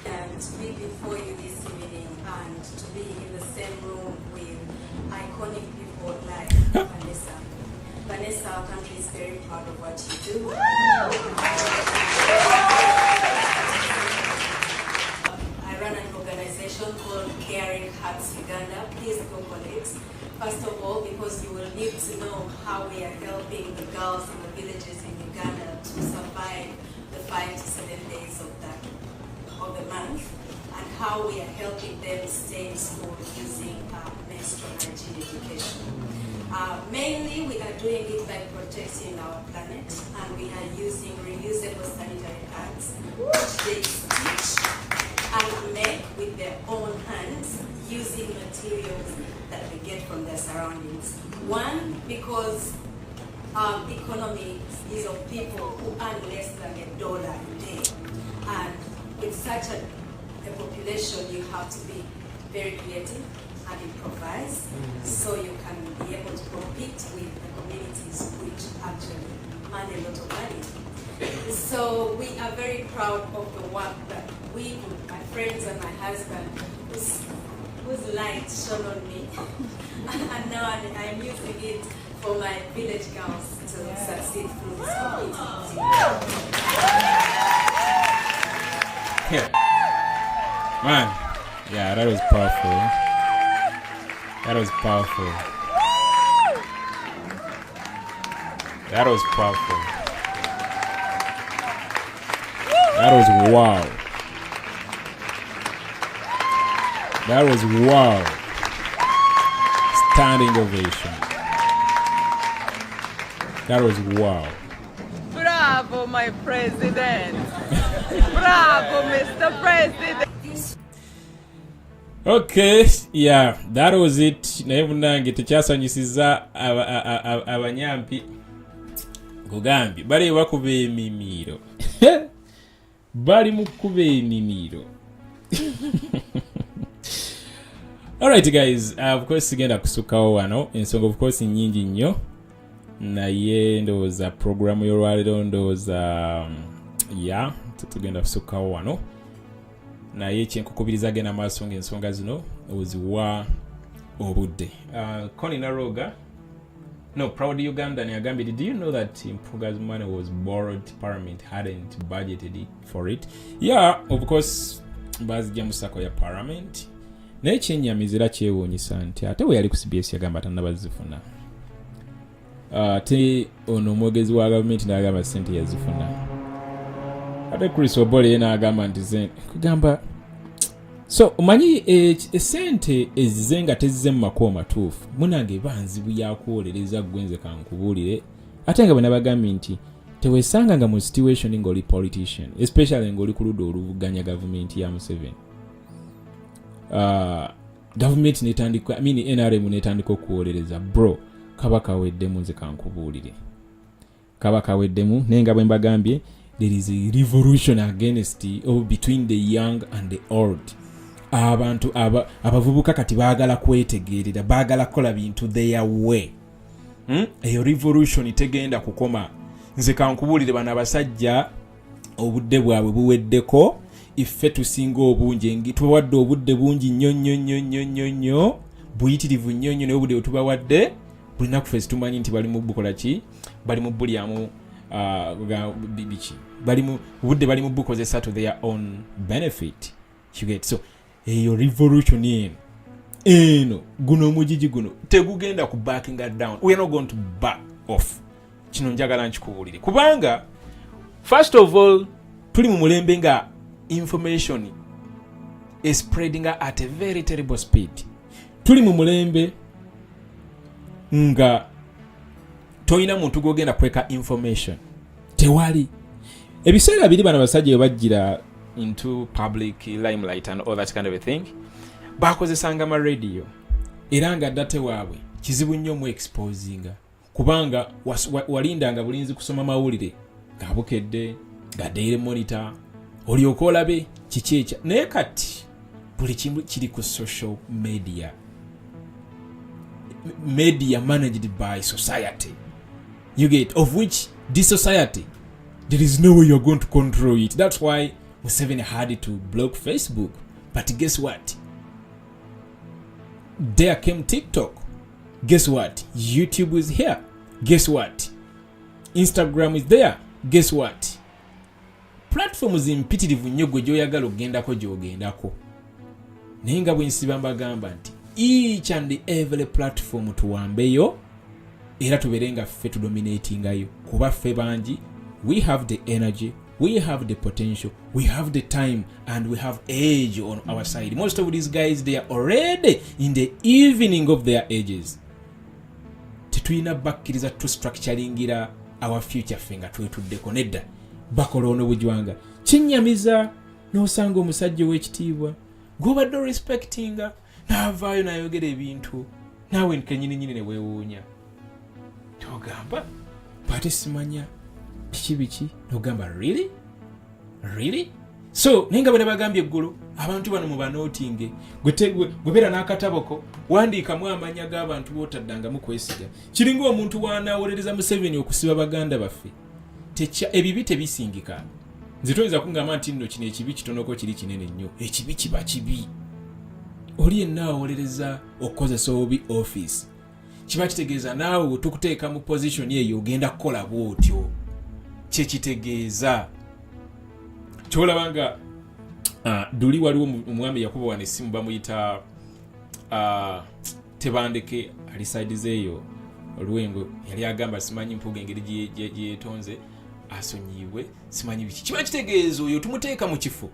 And to be before you this evening and to be in the same room with iconic people like Vanessa. Vanessa, our country is very proud of what you do. I run an organization called Caring Hearts Uganda. Please Google it. First of all, because you will need to know how we are helping the girls in the villages in Uganda to survive the 5 to 7 days of the month, and how we are helping them stay in school using menstrual hygiene education. Mainly, we are doing it by protecting our planet, and we are using reusable sanitary pads, which they stitch and make with their own hands using materials that they get from their surroundings. One, because economy is of people who earn less than $1 a day, and with such a population, you have to be very creative and improvise, so you can be able to compete with the communities which actually earn a lot of money. So we are very proud of the work that we, my friends and my husband, whose light shone on me, and now I'm using it for my village girls to succeed through this community. Yeah. Man, yeah, that was powerful. That was powerful. That was powerful. That was wow. That was wow. Standing ovation. That was wow. Bravo, my president. Bravo, Mr. President. Okay, yeah, that was it. Naye munange tekyasanyusiza abanyampi kugambye bali bakuba emimiro. Bali mukuba emimiro. Alright guys, of course sigenda kusukawo wano ensonga of course nyingi nnyo, naye ndowooza programu y'olwaliro ndowooza tugenda kusukawo wano, naye kyenkukubiriza genda maaso ng'ensonga zino oziwa obudde. Connie Naroga, no, proud Ugandan yagambye, did you know that Mpuuga's money was borrowed? Parliament hadn't budgeted for it. Yeah, of course bazijja mu sako ya Parliament. Naye kyenyamizira kyewuunyisa nti ate we yali ku CBS yagamba tannabazifuna. Ate ono omwogezi wa gavumenti n'agamba ssente yazifuna. Ate Chris Obole ye n'agamba nti kugamba so omanyi essente ezize nga tezize mu makubo matuufu munange banzibu yakwolereza gwenze kankubuulire, ate nga bwe nabagambye nti teweesanga nga mu situation ng'oli politician, especially ng'oli ku ludda oluvuganya gavumenti ya Museveni. Government netandika, NRM netandika okuwolereza, bro kabaka weddemu nze kankubuulire, kabaka weddemu naye nga bwe mbagambye there is a revolution against between the young and the old. Abantu abavubuka kati baagala kwetegerera, baagala kola bintu their way. Eyo revolution tegenda kukoma nze kankubuulire bano abasajja obudde bwabwe buweddeko iffe tusinga obungi tubawadde obudde bungi nnyo buyitirivu nnyo naye obudde tubawadde bulinaku ffe tumanyi nti bali mu bukola ki bali mu bulyamu biki obudde bali mu bukozesa to their own benefit. You get so eyo revolution eno guno omujiji guno tegugenda ku backing down. We are not going to back off. Kino njagala nkikubuulire kubanga first of all tuli mu mulembe nga information is spreading at a very terrible speed. Tuli mu mulembe nga toyina muntu gogenda kweka information tewali. Ebiseera biri bana basajja bajjira into public limelight and all that kind of a thing bakozesanga ma radio era nga date waabwe kizibu nnyo mu exposinga kubanga walindanga bulinzi kusoma mawulire gabukedde ga Daily Monitor olyoka olabe kiki naye kati buli kimu kiri ku social media managed by society. You get of which this society there is no way you're going to control it. That's why Museveni had to block Facebook. But guess what? There came TikTok. Guess what? YouTube is here. Guess what? Instagram is there. Guess what? Platforms impitirivu nnyo gwe gyoyagala ogendako gyogendako. Naye nga bwe nsiba mbagamba nti each and every platform tuwambeyo era tuberenga ffe tudominatingayo kuba ffe bangi. We have the energy, we have the potential, we have the time, and we have age on our side. Most of these guys, they are already in the evening of their ages. Tetulina bakkiriza tu structuringira our future finger twetuddeko nedda bakola ono bujwanga kinyamiza n'osanga omusajja w'ekitiibwa gw'obadde respectinga n'avaayo n'ayogera ebintu naawe nkenyini ne weewuunya togamba bw'ate simanya biki nogamba really so nenga bwe bagambye eggulu abantu bano mu banootinge gwebera n'akataboko wandiikamu amanya g'abantu b'otaddanga mu kwesiga kiringa omuntu wanawolereza Museveni okusiba baganda baffe ebibi tebisingika. Nze toyinza kungamba nti nno kino ekibi kitonoko kiri kinene nnyo. Ekibi kiba kibi. Oli yenna awolereza okukozesa obubi office kiba kitegeeza naawe tukuteeka mu position eyo ogenda kukola bw'otyo. Kyekitegeeza kyolabanga duli waliwo omwami yakuba wane essimu bamuyita Tebandeke alisaidize eyo olwengo yali agamba simanyi Mpuuga engeri gyeyetonze asonyiwe simanyi biki kiba kitegeeza oyo tumuteeka mu kifo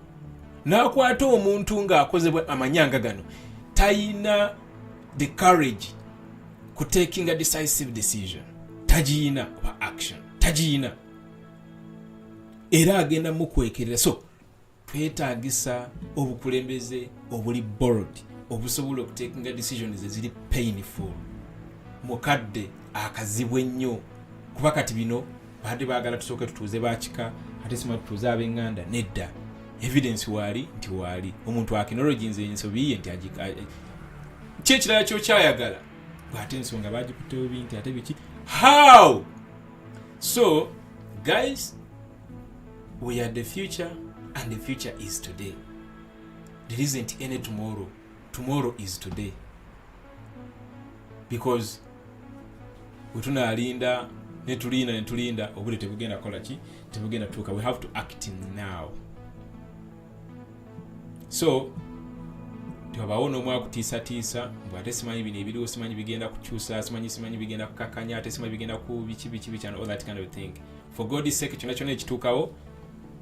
n'akwata omuntu ng'akoze amanyanga gano tayina the courage ku taking a decisive decision tajiina oba action tajiina era agenda mu kwekerera. So twetaagisa obukulembeze obuli bold obusobola okutekinga decisions eziri painful mukadde akazibu ennyo kuba kati bino badde baagala tusooke tutuuze baakika ate sima tutuuze ab'enganda nedda evidence waali nti waali omuntu akinology nze ensobi ye nti kyekirala kyokyayagala bw'ate ensonga baagikutte obi nti ate biki how. So guys, we are the future and the future is today. There isn't any tomorrow. Tomorrow is today. Because wetunaalinda netulinda obudde tebugenda kola ki tebugenda tuuka. We have to act now. So twabawo n'omwaka kutiisatiisa bw'ate simanyi bino ebiriwo simanyi bigenda kukyusa simanyi bigenda kukakanya ate simanyi bigenda ku biki and all that kind of thing. For God's sake kyonna ekituukawo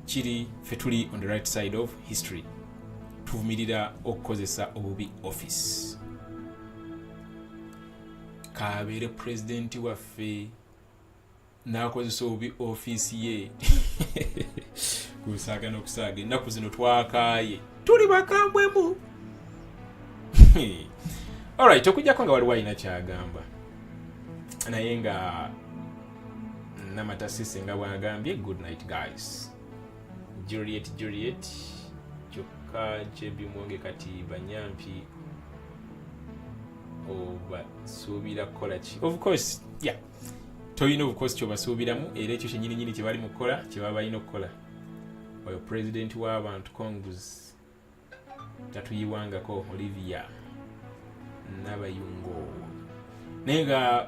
kiri ffe tuli on the right side of history. Tuvumirira okukozesa obubi office. Kabeere president waffe n'akozesa obubi office ye kusaaga n'okusaaga ennaku zino twakaaye tuli bakambwemu. Alright, okujjako nga waliwo alina kyagamba naye nga namatasise nga bwagambye good night guys. Juliet kyokka JBMuwonge kati banyampi oba suubira kukola ki. Of course, yeah, toyina of course kyobasuubiramu era ekyo kyenyininyini kye bali mu kukola kye baba balina okukola oyo president w'abantu Congress tatuyiwangako Olivia Nabayungo nenga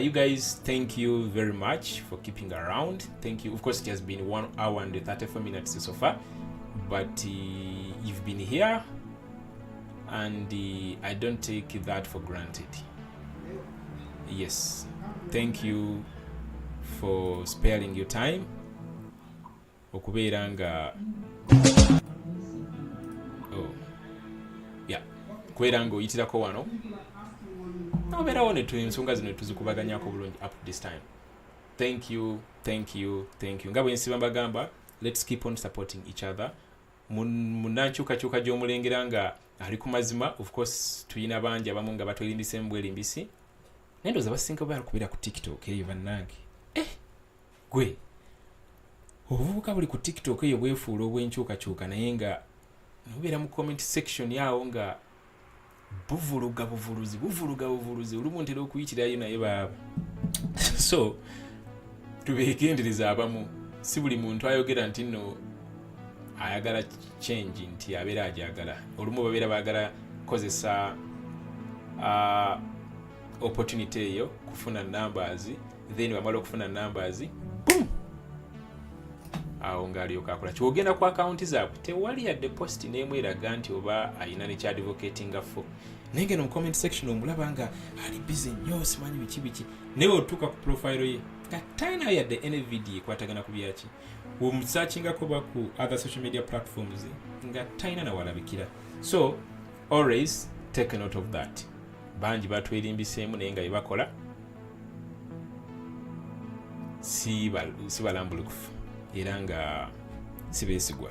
you guys, thank you very much for keeping around. Thank you. Of course, it has been 1 hour and 34 minutes so far, but you've been here, and I don't take that for granted. Yes, thank you for sparing your time. Okubeeranga kubeeranga oyitirako wano nobeerawo ensonga zino tuzikubaganyako bulungi up to this time. Thank you nga bwe nsiba mbagamba, let's keep on supporting each other. Munankyukakyuka gy'omulengera nga ali ku mazima. Of course tuyina bangi abamu nga batwerimbise mu bwerimbisi naye ndowooza basinga bali kubeera ku TikTok eyo bannange. Gwe obuvubuka buli ku TikTok eyo bwefuula obwenkyukakyuka naye nga nobeera mu comment section yawo nga buvuluzi olumu ntera okuyitirayo naye baaba. So tubeegendereza abamu, si buli muntu ayogera nti nno ayagala change nti abeera agyagala. Olumu babeera baagala kozesa opportunity eyo kufuna numbers, then bamala okufuna numbers boom, awo ng'alyoka akola kyogenda ku account zaabwe tewali yadde post n'emweraga nti oba ayina ne kyadvocatinga fo. Naye ngeno mu comment section omulaba nga ali busy nnyo, simanyi biki naye otuuka ku profile ye nga talina yadde any video ekwatagana ku byaki, omusearchingako ba ku other social media platforms nga talina nawalabikira. So always take a note of that. Bangi batwerimbiseemu naye nga bye bakola si balambulukufu era nga si beesigwa.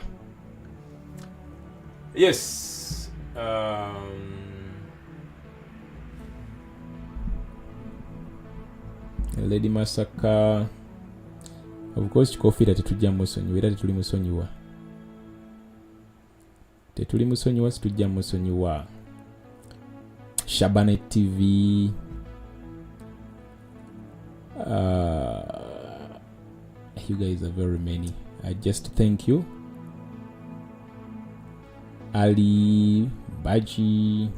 Yes, Lady Masaka, of course kikofiira tetujja musonyiwa era tetuli musonyiwa situjja musonyiwa. Shabane TV, you guys are very many. I just thank you. Ali Baji,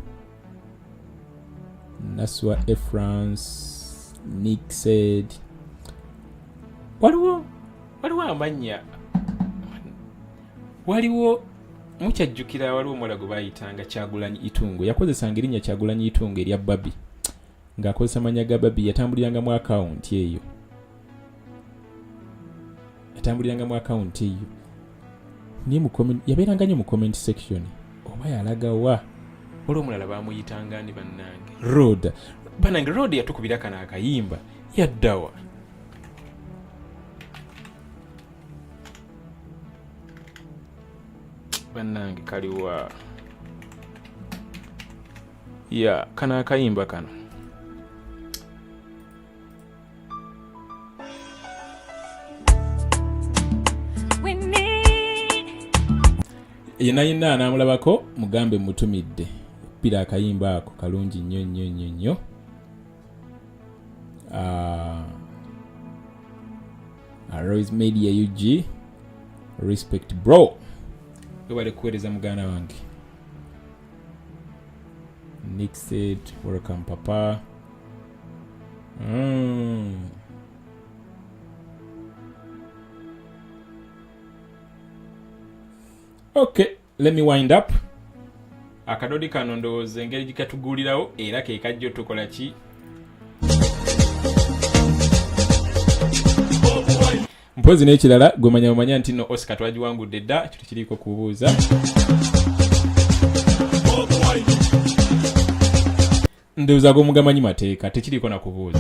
Naswa Efrance, Nick said waliwo amanya waliwo mukyajjukira waliwo omulago bayitanga Kyagulanyi Itungo, yakozesanga erinnya Kyagulanyi Itungo erya Bobi ng'akozesa amanya ga Bobi. Yatambuliranga mu account eyo niye yabeeranga nnyo mu comment section oba yalaga wa olwo omulala bamuyitanga ni bannange Road bannange. Road yatukubira kana akayimba yaddawa bannange kaliwa kana akayimba kano yenayina anamulabako mugambe mutumidde pira akayimba ako kalungi nnyo. Rose Media UG, respect bro, webale kuweereza muganda wange. Nick said welcome papa. Okay, let me wind up. Akadodi kano ndowooza engeri gikatugulirawo era ke kajjo tukola ki mpozi n'ekirala gwe manya nti no Oscar twagiwangudde dda kyo tekiriiko kubuuza. Ndowooza g'omugamanyi mateeka tekiriiko na kubuuza.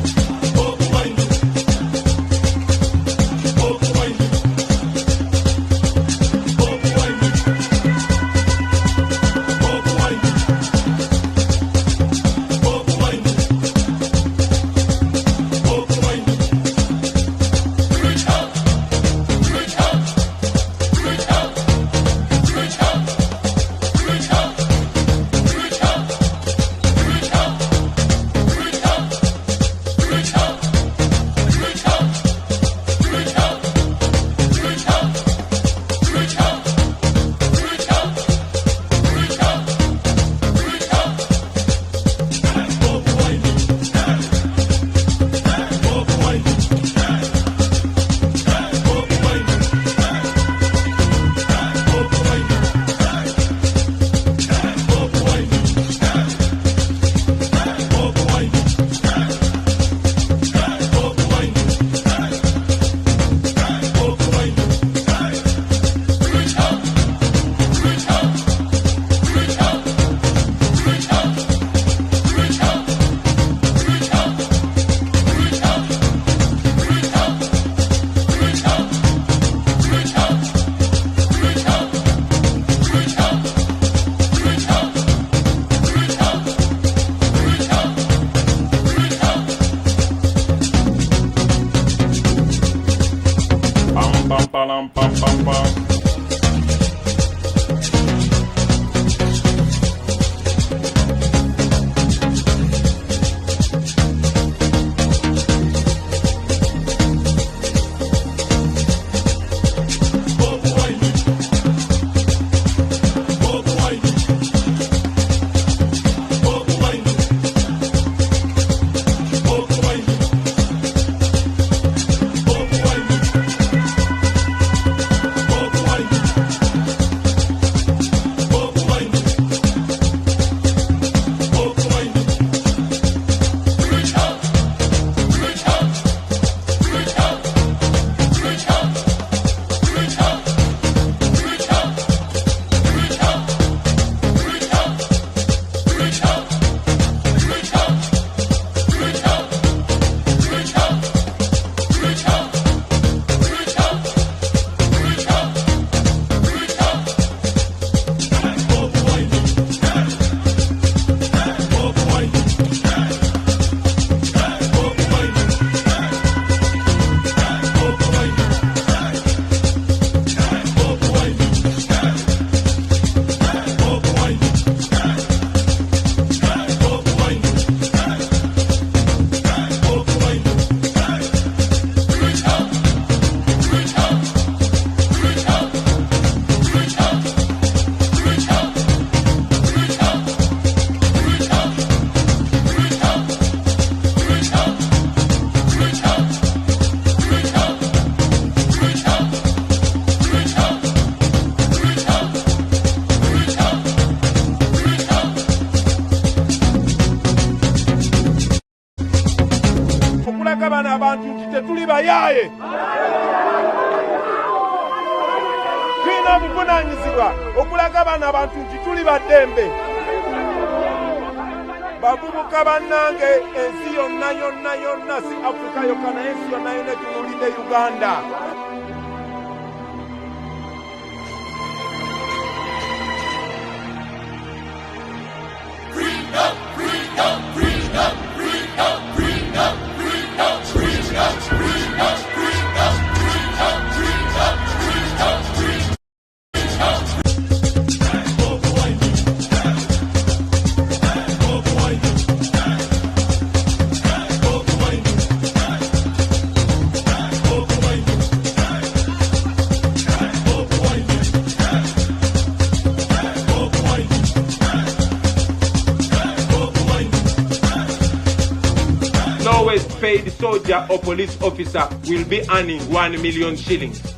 pam pam pam pam. Abantu nti tetuli bayaaye tulina obuvunaanyizibwa okulaga bano abantu nti tuli baddembe bavubuka bannange ensi yonna yonna yonna si Afrika yokka naye ensi yonna yonna etunuulidde Uganda. Paid soldier or police officer will be earning 1 million shillings.